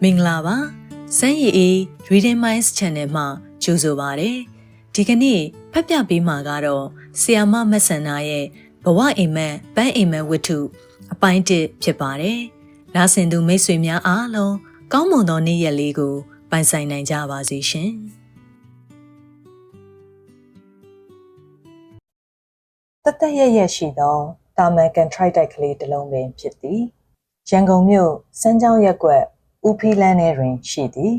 မင်္ဂလာပါစမ်းရည်အေး Reading Minds Channel မှာကြိုဆိုပါရစေဒီကနေ့ဖတ်ပြပေးမှာကတော့ဆီယာမမက်ဆန်နာရဲ့ဘဝအိမ်မက်ပန်းအိမ်မက်ဝတ္ထုအပိုင်း1ဖြစ်ပါတယ်နားဆင်သူမိတ်ဆွေများအားလုံးကောင်းမွန်သောနေ့ရက်လေးကိုပိုင်ဆိုင်နိုင်ကြပါစေရှင်တသက်ရရရှိသောတာမန်ကန်ထရိုက်တိုက်ကလေးတစ်လုံးပင်ဖြစ်သည်ရန်ကုန်မြို့စမ်းချောင်းရပ်ကွက်ဦးဖီလန်းထဲတွင်ရှိသည်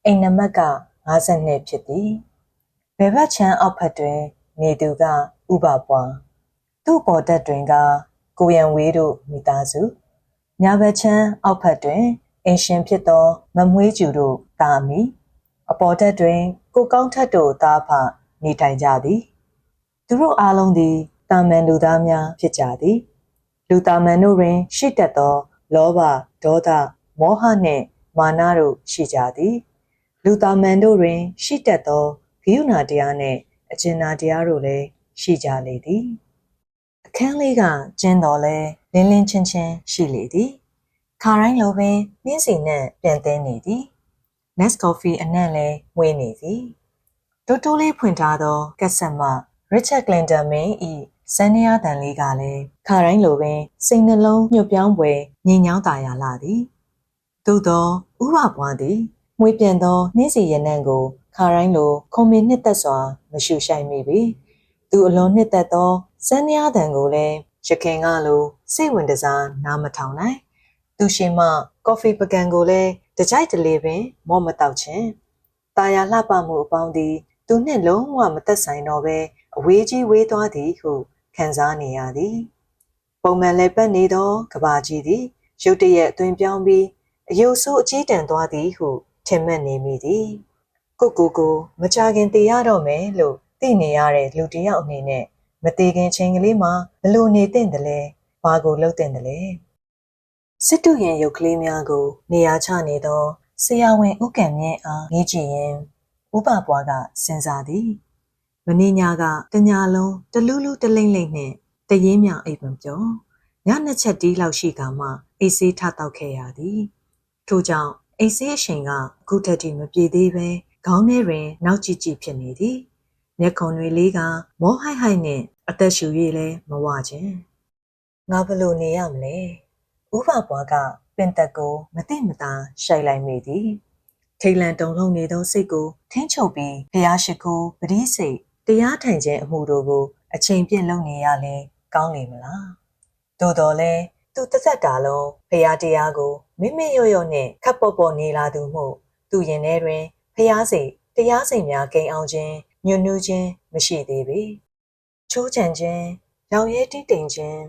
အိမ်နံပါတ်က52ဖြစ်သည်ဘယ်ဘက်ချမ်းအောက်ဘက်တွင်နေသူကဥပပွားသူ့ပေါ်တက်တွင်ကကိုရန်ဝေးတို့မိသားစုညာဘက်ချမ်းအောက်ဘက်တွင်အင်ရှင်ဖြစ်သောမမွေးကျူတို့တာမီအပေါ်တက်တွင်ကိုကောင်းထက်တို့သားဖနေထိုင်ကြသည်သူတို့အားလုံးသည်တာမန်လူသားများဖြစ်ကြသည်လူသားမန်တို့တွင်ရှိတတ်သောလောဘဒေါသမောဟနှင့်မာနတို့ရှိကြသည်လူသားမန်တို့တွင်ရှိတတ်သောဂိယုဏတရားနှင့်အကျဉ်းနာတရားတို့လည်းရှိကြလေသည်အခန်းလေးကကျင်းတော်လဲလင်းလင်းချင်းချင်းရှိလေသည်ခါတိုင်းလိုပင်နှင်းစီနှင့်ပြန်သင်းနေသည် Nescoffee အနံ့လည်းဝင်းနေသည်တိုးတိုးလေးဖွင့်ထားသောကက်ဆက်မှ Richard Clinton မင်းဤစန္ဒယာတန်လေးကလည်းခါတိုင်းလိုပင်စိတ်နှလုံးညှို့ပြောင်းပွဲငြိမ်ညောင်းသာယာလာသည်သို့သောဥပပွားသည်မွေးပြန်သောနှင်းစီရနံ့ကိုခါတိုင်းလိုခုံမင်းနှစ်သက်စွာမရှုရှိုက်မိပေသူအလွန်နှစ်သက်သောစန္ဒယာတန်ကိုလည်းရခင်ကလိုစိတ်ဝင်တစားနားမထောင်နိုင်သူရှိမှကော်ဖီပကံကိုလည်းတကြိုက်တလေပင်မော့မတောက်ခြင်းတာယာလှပမှုအပေါင်းသည်သူနှင့်လုံးဝမသက်ဆိုင်တော့ပဲအဝေးကြီးဝေးသွားသည်ဟုခံစားနေရသည်ပုံမှန်လည်းပတ်နေသောကဘာကြီးသည်ရုတ်တရက်အသွင်ပြောင်းပြီးအယုတ်ဆိုးအကြီးတန်းသွားသည်ဟုထင်မှတ်နေမိသည်ကိုမကြခင်သိရတော့မယ်လို့သိနေရတဲ့လူတစ်ယောက်အနေနဲ့မသိခင်ချိန်ကလေးမှာဘလို့နေသင့်တယ်လဲဘာကိုလုပ်သင့်တယ်လဲစစ်တုရင်ရုပ်ကလေးများကိုနေရာချနေသောဆရာဝန်ဥက္ကံမြင့်အားငေးကြည့်ရင်ဥပပွားကစဉ်းစားသည်မင်းညာကတညာလုံးတလူးလူးတလိမ့်လိမ့်နှင့်တရင်းမြအိပ်ပံပြောညနှစ်ချက်တီးလောက်ရှိကမှအိတ်ဆေးထတောက်ခဲ့ရသည်ထို့ကြောင့်အိတ်ဆေးအရှင်ကအခုထက်ထိမပြေသေးပဲခေါင်းထဲတွင်နောက်ကြည့်ကြည့်ဖြစ်နေသည်မျက်ခုံတွေလေးကမောဟိုက်ဟိုက်နှင့်အသက်ရှူ၍လည်းမဝခြင်းငါဘလို့နေရမလဲဥပပွားကပင်သက်ကိုမသိမသာရှိုက်လိုက်မိသည်ထိတ်လန့်တုန်လှုပ်နေသောစိတ်ကိုထင်းချုပ်ပြီးဖျားရှိခိုးပရိစိတ်တရားထိုင်ခြင်းအမှုတို့ကိုအချိန်ပြည့်လုပ်နေရလဲကောင်းလေမလားသို့တော်လဲသူတစ်သက်တာလုံးဖျားတရားကိုမိမိရော့ရော့နဲ့ခပ်ပေါ်ပေါ်နေလာသူမှုသူရင်ထဲတွင်ဖျားစိတ်တရားစိတ်များကိန်းအောင်ခြင်းညွတ်နှူးခြင်းမရှိသေးပေချိုးချံခြင်းရောင်ရဲတိတိမ်ခြင်း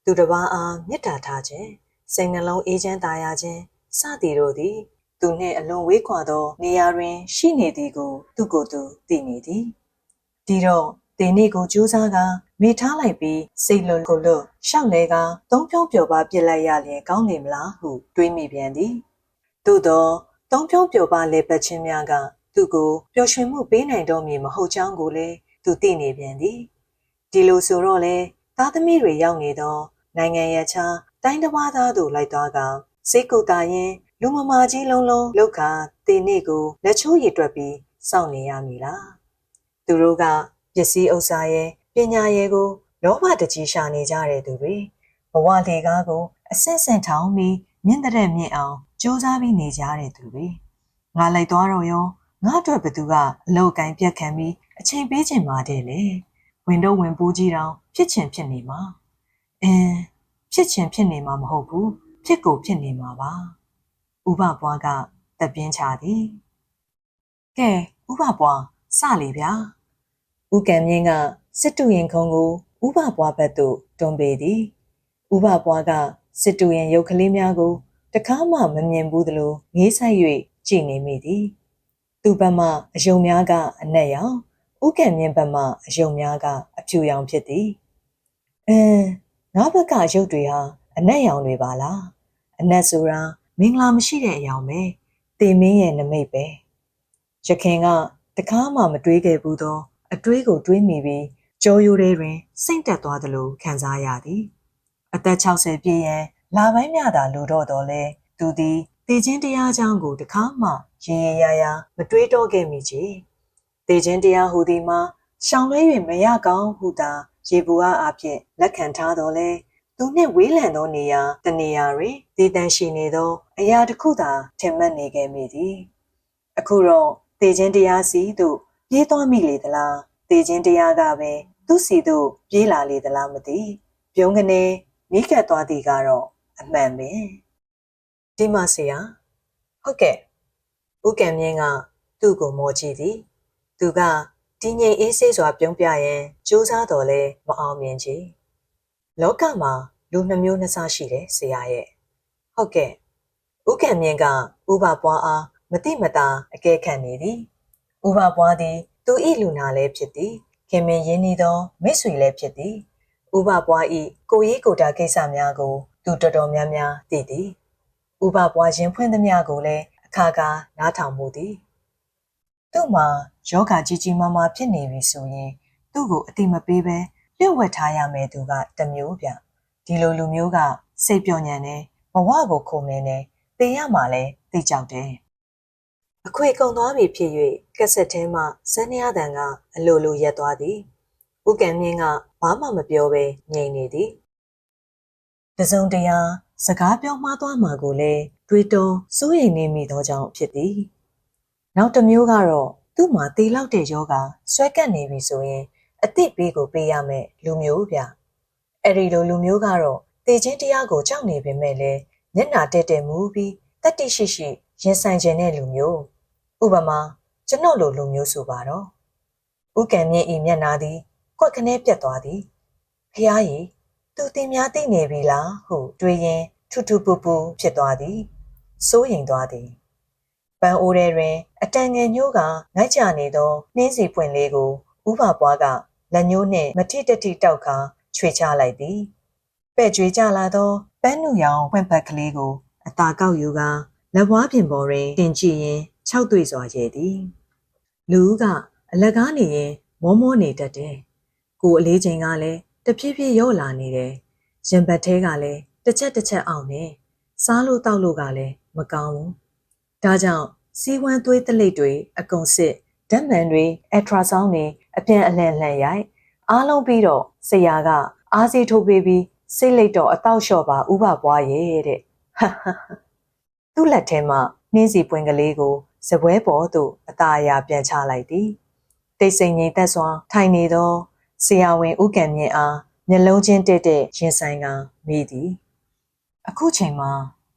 သူတစ်ပါးအားမေတ္တာထားခြင်းစိတ်နှလုံးအေးချမ်းသာယာခြင်းစသည်တို့သည်သူနှင့်အလွန်ဝေးကွာသောနေရာတွင်ရှိနေသည်ကိုသူကိုယ်သူသိနေသည်ဒီတော့တင်နေ့ကိုကြိုးစားကမိထားလိုက်ပြီးစိတ်လွတ်ကိုလွတ်ရှောက်လဲကသုံးဖြုံးပျော်ပါပြစ်လိုက်ရလျင်ကောင်းနေမလားဟုတွေးမိပြန်သည်သို့သောသုံးဖြုံးပျော်ပါလဲပတ်ခြင်းများကသူကိုပျော်ရွှင်မှုပေးနိုင်တော့မည်မဟုတ်ကြောင်းကိုလည်းသူသိနေပြန်သည်ဒီလိုဆိုတော့လေသားသမီးတွေရောက်နေသောနိုင်ငံရခြားတိုင်းတစ်ပါးသားတို့လိုက်သွားကစိတ်ကူတာရင်လူမမာကြီးလုံးလုံးလောက်ကတင်နေ့ကိုလက်ချိုးရည်တွက်ပြီးစောင့်နေရမည်လားသူတို့ကပစ္စည်းဥစ္စာရဲ့ပညာရဲ့ကိုလောဘတကြီးရှာနေကြတဲ့သူတွေဘဝလေကားကိုအဆင့်ဆင့်ထောင်ပြီးမြင့်တဲ့မြင့်အောင်ကြိုးစားပြီးနေကြတဲ့သူတွေငါလိုက်သွားတော့ရောငါအတွက်ဘသူကအလောက်ကိုင်းပြက်ခံပြီးအချိန်ပေးချင်ပါတယ်လေဝင်တော့ဝင်ပူးကြီးတောင်ဖြစ်ချင်ဖြစ်နေမှာဖြစ်ချင်ဖြစ်နေမှာမဟုတ်ဘူးဖြစ်ကိုဖြစ်နေမှာပါဥပပွားကတပ်ပြင်းချသည်ကဲဥပပွားစလေဗျာဥကံမြင့်ကစစ်တူရင်ခုံကိုဥပပွားဘက်သို့တွန်းပေးသည်ဥပပွားကစစ်တူရင်ရုပ်ကလေးများကိုတခါမှမမြင်ဘူးသလိုငေးဆိုင်၍ကြည့်နေမိသည်သူ့ဘက်မှအယုံများကအနက်ရောင်ဥကံမြင့်ဘက်မှအယုံများကအဖြူရောင်ဖြစ်သည်ငါဘက်ကရုပ်တွေဟာအနက်ရောင်တွေပါလားအနက်ဆိုတာမင်္ဂလာမရှိတဲ့အယောင်ပဲတေမင်းရဲ့နမိတ်ပဲရခင်ကတခါမှမတွေးခဲ့ဘူးသောအတွေးကိုတွေးမိပြီးကြောရိုးထဲတွင်စိတ်တက်သွားသလိုခံစားရသည်အသက်60ပြည့်ရန်လပိုင်းမြတာလိုတော့တော်လဲသူသည် တေခြင်းတရားကြောင့်ကိုတခါမှရေရေရာရာမတွေးတော့ခဲ့မိကြီးတေခြင်းတရားဟူသည်မှာရှောင်လွှဲ၍မရကောင်းဟုသာရေပူအားဖြင့်လက်ခံထားတော်လဲသူနှင့်ဝေးလံသောနေရာတနေရာတွင်တည်တံ့ရှိနေသောအရာတစ်ခုသာထင်မှတ်နေခဲ့မိသည်အခုတော့တေခြင်းတရားစီသို့ပြေးသွားမိလေသလားတေခြင်းတရားကပင်သူ့စီသို့ပြေးလာလေသလားမသိပြုံးကနေနီးကပ်သွားသည်ကတော့အမှန်ပင်ဒီမှာဆရာဟုတ်ကဲ့ဦးကံမြင့်ကသူ့ကိုမောကြည့်သည်သူကတည်ငြိမ်အေးဆေးစွာပြုံးပြရန်ကြိုးစားတော်လဲမအောင်မြင်ချေလောကမှာလူနှမျိုးနှစ်စားရှိတယ်ဆရာရဲ့ဟုတ်ကဲ့ဦးကံမြင့်ကဥပပွားအားမတိမတာအကဲခတ်နေသည်ဥပပွားသည်သူ၏လူနာလည်းဖြစ်သည်ခင်မင်ရင်းနှီးသောမိတ်ဆွေလည်းဖြစ်သည်ဥပပွား၏ကိုရေးကိုတာကိစ္စများကိုသူတော်တော်များများသိသည်ဥပပွားရင်ဖွင့်သမျှကိုလည်းအခါခါနားထောင်မှုသည်သူ့မှာယောဂကြီးကြီးမားမားဖြစ်နေပြီဆိုရင်သူ့ကိုအတိမပေးဘဲလျှို့ဝှက်ထားရမယ်သူကတမျိုးဗျဒီလိုလူမျိုးကစိတ်ပျော့ညံ့နေဘဝကိုခုံနေနေသိရမှလည်းသိကြောက်တယ်အခွေကုန်သွားပြီဖြစ်၍ကက်ဆက်ထဲမှဇန်နရတန်ကအလိုလိုရက်သွားသည်ဥကံမြင့်ကဘာမှမပြောဘဲငြိမ်နေသည်တစုံတရာစကားပြောမှားသွားမှာကိုလည်းတွေးတောစိုးရိမ်နေမိသောကြောင့်ဖြစ်သည်နောက်တစ်မျိုးကတော့သူ့မှာတေလောက်တဲ့ယောဂဆွဲကပ်နေပြီဆိုရင်အတိပေးကိုပေးရမယ်လူမျိုးဗျအဲ့ဒီလိုလူမျိုးကတော့တေခြင်းတရားကိုကြောက်နေပေမဲ့လည်းမျက်နှာတက်တက်မူပြီးတတိရှိရှိရင်ဆိုင်ခြင်းတဲ့လူမျိုးဥပမာကျွန်တော်လိုလူမျိုးဆိုပါတော့ဥကံမြင့်ဤမျက်နှာသည်ကွက်ခနဲပြတ်သွားသည်ဖျားကြီးသူတင်များသိနေပြီလားဟုတွေးရင်ထူထူပူပူဖြစ်သွားသည်စိုးရိမ်သွားသည်ပန်းအိုးထဲတွင်အတန်ငယ်ညိုးကငိုက်ချနေသောနှင်းစီပွင့်လေးကိုဥပပွားကလက်ညှိုးနှင့်မထိတတိတောက်ခါချွေချလိုက်သည်ပဲ့ကြွေးကြလာသောပန်းနုရောင်ပွင့်ဖက်ကလေးကိုအသာကောက်ယူကလက်ဝါးပြင်ပေါ်တွင်တင်ကြည့်ရင်ခြောက်သွေ့စွာရဲ့သည်လူကအလကားနေရင်မောမောနေတတ်တယ်ကိုယ်အလေးချိန်ကလည်းတဖြည်းဖြည်းရော့လာနေတယ်ရင်ဘတ်ထဲကလည်းတစ်ချက်အောင်နေစားလို့တောက်လို့ကလည်းမကောင်းဘူးဒါကြောင့်စီးဝမ်းသွေးတလိပ်တွေအကုန်စစ်ဓာတ်မှန်တွေအက်ထရာဆောင်းတွေအပြန်အလှန်လှန်ရိုက်အားလုံးပြီးတော့ဆရာကအားစီထိုးပေးပြီးစိတ်လိတ်တော့အတော့လျှော့ပါဥပပွားရဲ့တဲ့သူ့လက်ထဲမှာနှင်းစီပွင့်ကလေးကိုစပွဲပေါ်သို့အသာအရာပြန်ချလိုက်သည်တိတ်ဆိတ်ငြိမ်သက်စွာထိုင်နေသောဆရာဝန်ဦးကံမြင့်အားမျက်လုံးချင်းတက်တဲ့ရင်ဆိုင်ကမိသည်အခုချိန်မှာ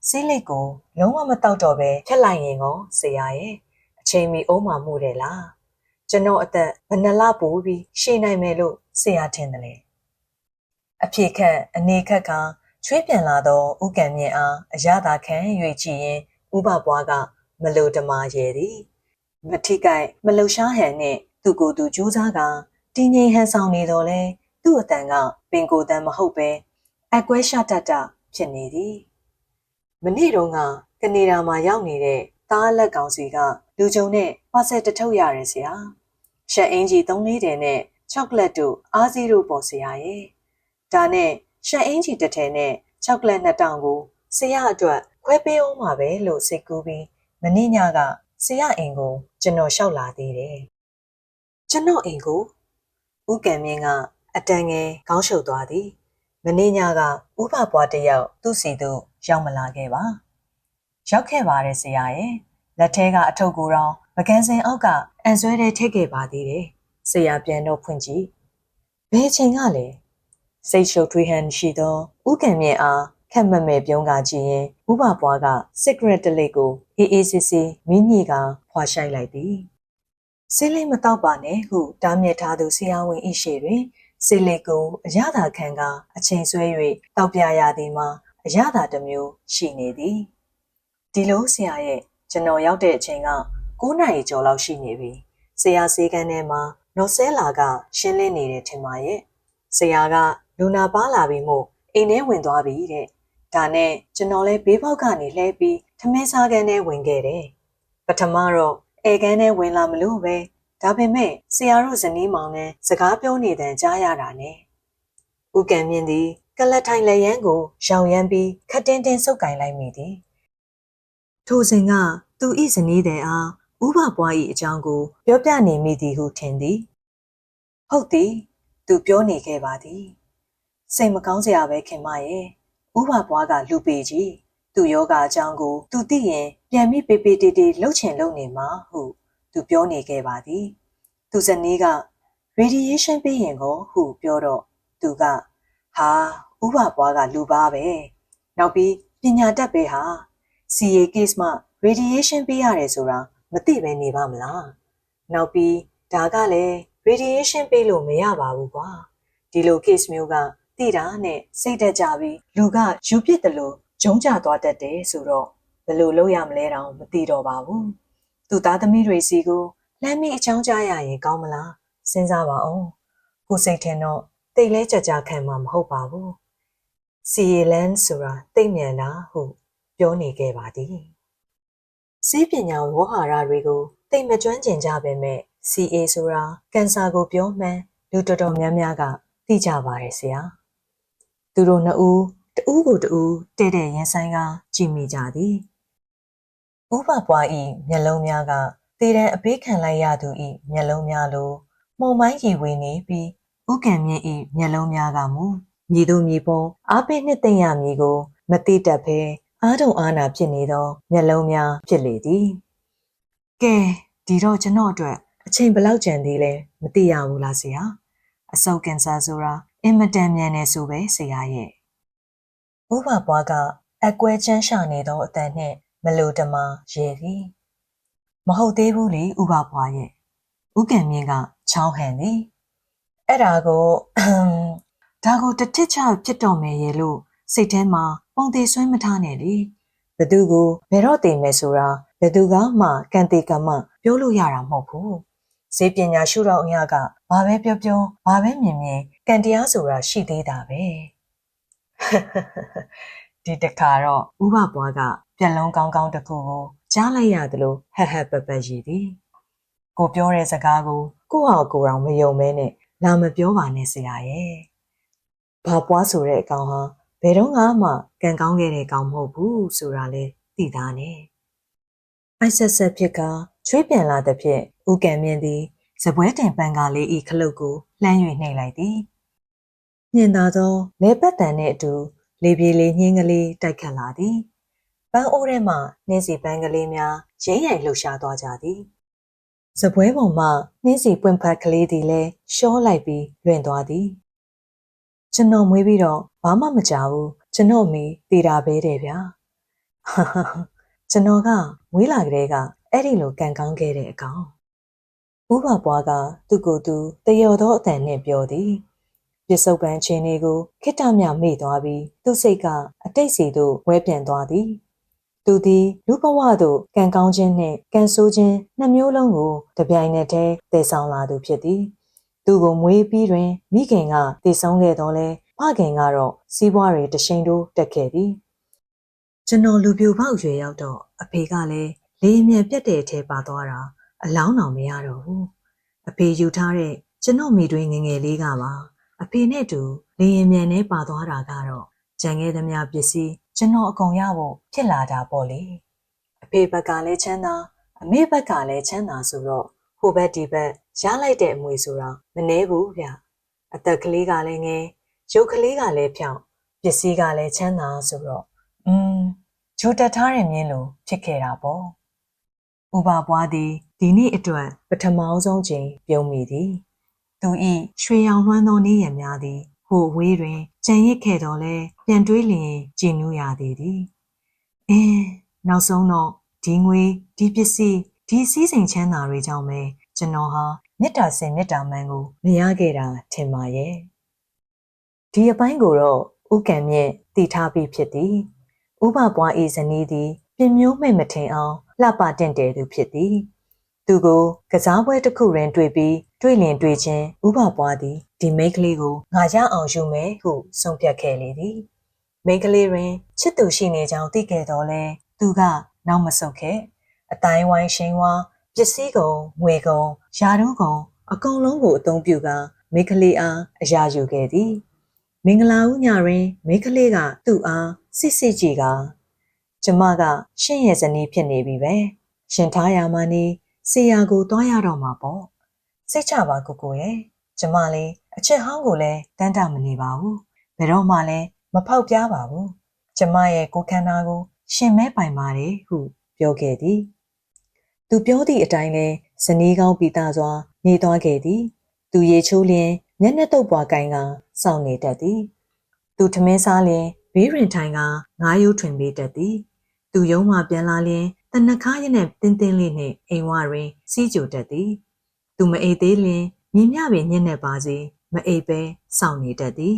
စိတ်လိတ်ကိုလုံးဝမတောက်တော့ပဲဖြတ်လိုက်ရင်ကောဆရာရဲ့အချိန်မီအိုးမှမှုတယ်လားကျွန်တော်အသက်ဘယ်နှလပိုးပြီးရှည်နိုင်မယ်လို့ဆရာထင်တယ်လေအဖြေခန့်အနေခက်ကချွေးပြန်လာသောဥကံမြင့်အားအရသာခံ၍ကြည့်ရင်ဥပပွားကမလိုတမာရဲ့သည်မထိကိုက်မလှရှားဟန်နဲ့သူ့ကိုယ်သူကြိုးစားကတင်းငိမ့်ဟန်ဆောင်နေတော့လဲသူ့အတန်ကပင်ကိုယ်တန်မဟုတ်ပဲအကွဲရှာတတ်တာဖြစ်နေသည်မနေ့တုန်းကကနေဒါမှာရောက်နေတဲ့သားလက်ကောင်စီကလူကြုံနဲ့ပါဆက်တထုတ်ရတယ်ဆရာရှက်အင်ကြီး3-4တယ်နဲ့ချောကလက်တို့အားစီတို့ပေါ်ဆရာရဲ့ဒါနဲ့ရှက်အင်ကြီးတစ်ထည်နဲ့ချောကလက်2000ကိုဆရာအတွက်ခွဲပေးအောင်ပါပဲလို့စိတ်ကူးပြီးမနေ့ညကဆရာအိမ်ကိုကျွန်တော်လျှောက်လာသေးတယ်ကျွန်တော်အိမ်ကိုဦးကံမြင့်ကအတန်ငယ်ခေါင်းရှုပ်သွားသည်မနေ့ညကဥပပွားတယောက်သူ့စီသို့ရောက်မလာခဲ့ပါရောက်ခဲ့ပါတယ်ဆရာရဲ့လက်ထဲကအထုပ်ကိုတော့ပကန်းစင်အောက်ကအန်ဆွဲထဲထည့်ခဲ့ပါသေးတယ်ဆရာပြန်တော့ဖွင့်ကြည့်ဘယ်ချိန်ကလဲစိတ်ရှုပ်ထွေးဟန်ရှိသောဦးကံမြင့်အားခက်မက်မဲ့ပြုံးကကြည့်ရင်ဥပပွားက cigarette တလိပ်ကိုအေးအေးဆေးဆေးမိညိကဖွာရှိုက်လိုက်သည်ဆေးလိမ့်မတော့ပါနဲ့ဟုတားမြစ်ထားသူဆရာဝန်ဤရှိတွင်ဆေးလိပ်ကိုအရသာခံကအချိန်ဆွဲ၍တောက်ပြရသည်မှာအရသာတစ်မျိုးရှိနေသည်ဒီလိုဆရာရဲ့ကျွန်တော်ရောက်တဲ့အချိန်က9နာရီကျော်လောက်ရှိနေပြီဆရာဆေးကန်းထဲမှာနော်ဆဲလာကရှင်းလင်းနေတယ်ထင်ပါရဲ့ဆရာကလူနာပါလာပြီမို့အိမ်ထဲဝင်သွားပြီတဲ့ဒါနဲ့ကျွန်တော်လည်းဘေးပေါက်ကနေလှဲပြီးထမင်းစားကန်းထဲဝင်ခဲ့တယ်ပထမတော့ဧကန်းထဲဝင်လာမလို့ပဲဒါပေမဲ့ဆရာတို့ဇနီးမောင်နဲ့စကားပြောနေတဲ့ကြားရတာနဲ့ဦးကံမြင့်သည်ကလတ်ထိုင်လက်ရန်ကိုရောင်ရမ်းပြီးခတ်တင်းတင်းဆုပ်ကင်လိုက်မိသည် ထိုစဉ်ကသူ၏ဇနီးတဲ့အားဥပပွား၏အကြောင်းကိုပြောပြနေမိသည်ဟုထင်သည်ဟုတ်သည်သူပြောနေခဲ့ပါသည်စိတ်မကောင်းစရာပဲခင်မရဲ့ဥပပွားကလူပေကြီးသူယောဂအကြောင်းကိုသူသိရင်ပြန်ပြီးပေပေတေတေလှုပ်ချင်လုပ်နေမှာဟုသူပြောနေခဲ့ပါသည်သူဇနီးက radiation ပေးရင်ကိုဟုပြောတော့သူကဟာဥပပွားကလူပါပဲနောက်ပြီးပညာတတ်ပဲဟာ CA case မှာ radiation ပေးရတယ်ဆိုတာမသိပဲနေပါမလားနောက်ပြီးဒါကလည်း radiation ပေးလို့မရပါဘူးကွာဒီလို case မျိုးကတိတာနဲ့စိတ်တက်ကြပြီးလူကယူပစ်တယ်လို့ဂျုံကြသွားတတ်တယ်ဆိုတော့ဘယ်လိုလုပ်ရမလဲတောင်မသိတော့ပါဘူးသူသားသမီးတွေစီကိုလှမ်းပြီးအချောင်းကြားရရင်ကောင်းမလားစဉ်းစားပါအောင်ကိုစိတ်ထင်တော့တိတ်လဲကြကြခံမှာမဟုတ်ပါဘူး CA land ဆိုတာတိတ်မြန်တာဟုပြောနေခဲ့ပါသည်စေပညာဝေါဟာရတွေကိုတိတ်မကျွမ်းကျင်ကြပေမဲ့ CA ဆိုတာကင်ဆာကိုပြောမှန်းလူတော်တော်များများကသိကြပါတယ်ဆရာသူတို့နှစ်ဦးတဦးကိုတဦးတဲ့တဲ့ရင်ဆိုင်ကကြည့်မိကြသည်ဥပပွားဤမျက်လုံးများကတည်တဲ့အပေးခံလိုက်ရသူဤမျက်လုံးများလိုမှုံမိုင်းရီဝေနေပြီးဥကံမြင့်ဤမျက်လုံးများကမူမြည်သူမြည်ပေါ်အားပေးနှစ်သိမ့်ရမည်ကိုမတိတတ်ဘဲအားတုံအားနာဖြစ်နေသောမျက်လုံးများဖြစ်လေသည်ကဲဒီတော့ကျွန်တော်အတွက်အချိန်ဘယ်လောက်ကျန်သေးလဲမသိရဘူးလားဆရာအဆုတ်ကင်ဆာဆိုတာအင်မတန်မြန်နေဆိုပဲဆရာရဲ့ဥပပွားကအကွဲချမ်းရှာနေသောအတန်နှင့်မလိုတမာရေသည်မဟုတ်သေးဘူးလေဥပပွားရဲ့ဥကံမြင့်ကချောင်းဟန်သည်အဲ့ဒါကိုဒါကိုတစ်ထစ်ချဖြစ်တော့မယ်ရဲ့လို့စိတ်ထဲမှာပုံသေးဆွဲမထားနဲ့လေဘသူကိုဘယ်တော့တည်မယ်ဆိုတာဘသူကမှကံတေကမှပြောလို့ရတာမဟုတ်ဘူးစေပညာရှုတော်အရာကဘာပဲပြောပြောဘာပဲမြင်မြင်ကံတရားဆိုတာရှိသေးတာပဲဒီတခါတော့ဥပပွားကပြက်လုံးကောင်းကောင်းတစ်ခုကိုကြားလိုက်ရသလိုဟက်ဟက်ပက်ပက်ရည်သည်ကိုပြောတဲ့စကားကိုကိုယ့်ဟာကိုယ်တော်မယုံမဲနဲ့လာမပြောပါနဲ့ဆရာရဲ့ဘာပွားဆိုတဲ့အကောင်ဟာဘယ်တော့မှကံကောင်းခဲ့တဲ့ကောင်မဟုတ်ဘူးဆိုတာလဲသိသားနဲ့အိုက်ဆက်ဆက်ဖြစ်ကချွေးပြန်လာတဲ့ဖြင့်ဥကံမြင့်သည်စပွဲတင်ပန်းကားလေးဤခလုတ်ကိုလှမ်း၍နှိပ်လိုက်သည်ညင်သာသောလဲပတ်တန်နှင့်အတူလေပြေလေးညင်းကလေးတိုက်ခတ်လာသည်ပန်းအိုးထဲမှနှင်းစီပန်းကလေးများရိမ့်ရိုင်လှူရှားသွားကြသည်စပွဲပေါ်မှနှင်းစီပွင့်ဖက်ကလေးသည်လည်းရှောလိုက်ပြီးလွင့်သွားသည်ကျွန်တော်မွေးပြီးတော့ဘာမှမကြောက်ဘူးကျွန်တော်မိတည်တာပဲတဲ့ဗျာကျွန်တော်ကမွေးလာကလေးကအဲ့ဒီလိုကံကောင်းခဲ့တဲ့အကောင်ဥပပွားကသူ့ကိုယ်သူတယော်သောအတန်နှင့်ပြောသည်ပြစ္ဆုတ်ပန်းချင်းလေးကိုခိတ္တမြမေ့သွားပြီးသူ့စိတ်ကအတိတ်စီသို့ဝဲပြန်သွားသည်သူသည်လူဘဝသို့ကံကောင်းခြင်းနှင့်ကံဆိုးခြင်းနှစ်မျိုးလုံးကိုတပြိုင်နက်တည်းတည်ဆောင်လာသူဖြစ်သည်သူကိုမွေးပြီးတွင်မိခင်ကတည်ဆုံးခဲ့တော့လဲဖခင်ကတော့စီးပွားတွေတရှိန်တိုးတက်ခဲ့သည်ကျွန်တော်လူပြိုပေါက်ရွယ်ရောက်တော့အဖေကလည်းလေအမြန်ပြတ်တဲ့အထဲပါသွားတာအလောင်းတော်မရတော့ဘူးအဖေယူထားတဲ့ကျွန်တော်မိတွင်ငငယ်လေးကပါအဖေနဲ့တူလေအမြန်နဲ့ပါသွားတာကတော့ကြံခဲ့သမျှပစ္စည်းကျွန်တော်အကုန်ရဖို့ဖြစ်လာတာပေါ့လေအဖေဘက်ကလည်းချမ်းသာအမေဘက်ကလည်းချမ်းသာဆိုတော့ဟိုဘက်ဒီဘက်ရလိုက်တဲ့အမွေဆိုတာမနှဲဘူးဗျအသက်ကလေးကလည်းငယ်ရုပ်ကလေးကလည်းဖြောင့်ပစ္စည်းကလည်းချမ်းသာဆိုတော့ဂျိုတက်ထားတဲ့မြင်းလိုဖြစ်ခဲ့တာပေါ့ဥပပွားသည်ဒီနေ့အတွက်ပထမဆုံးချိန်ပြုံးမိသည်သူဤရွှေရောင်လွှမ်းသောနေ့ရက်များသည်ဟိုဝေးတွင်ကြံရစ်ခဲ့တော်လဲပြန်တွေးလျင်ကြည်နူးရသည်နောက်ဆုံးတော့ဒီငွေဒီပစ္စည်းဒီစည်းစိမ်ချမ်းသာတွေကြောင့်ပဲကျွန်တော်ဟာမေတ္တာစင်မေတ္တာမှန်ကိုမရခဲ့တာထင်ပါရဲ့ဒီအပိုင်းကိုတော့ဥကံမြင့်တည်ထားပြီးဖြစ်သည်ဥပပွားဤဇနီးသည်ပြင်မျိုးမှိတ်မထင်အောင်လှပတင့်တယ်သူဖြစ်သည်သူကိုကစားပွဲတစ်ခုတွင်တွေ့ပြီးတွေ့လင်တွေ့ချင်းဥပပွားသည်ဒီမိန်းကလေးကိုငါရအောင်ယူမယ်ဟုဆုံးဖြတ်ခဲ့လေသည်မိန်းကလေးတွင်ချစ်သူရှိနေကြောင်းသိခဲ့တော့လဲသူကနောက်မဆုတ်ခဲ့အတိုင်းဝိုင်းရှင်ဝါပစ္စည်းကုန်ငွေကုန်ယာတို့ကုန်အကုန်လုံးကိုအသုံးပြုကမိန်းကလေးအားအရာယူခဲ့သည်မင်္ဂလာဦးညတွင်မိန်းကလေးကသူ့အားစစ်စစ်ကြည့်က ကျမကရှင့်ရဲ့ဇနီးဖြစ်နေပြီပဲရှင်ထားရမှာနေဆေးရကိုတွားရတော့မှာပေါ့စိတ်ချပါကိုကိုရဲ့ကျမလေးအချက်ဟောင်းကိုလည်းတန်းတမနေပါဘူးဘယ်တော့မှလည်းမဖောက်ပြားပါဘူးကျမရဲ့ကိုခန္ဓာကိုရှင်မဲပိုင်ပါတယ်ဟုပြောခဲ့သည်သူပြောသည့်အတိုင်းလဲဇနီးကောင်းပီတာစွာနေသွားခဲ့သည်သူရေချိုးလျင်မျက်နှာတုပ်ပွားကိုင်းကစောင့်နေတတ်သည်သူထမင်းစားလျင်ဘေးရင်ထိုင်ကငါးရိုးထွင်ပေးတတ်သည်သူရုံးမှပြန်လာလျင်တနခါရနဲ့တင်းတင်းလေးနှင့်အိမ်ဝတွင်စီးကြိုတတ်သည်သူမအိပ်သေးလျင်မြင်မြပင်ညက်နေပါစေမအိပ်ပဲစောင့်နေတတ်သည်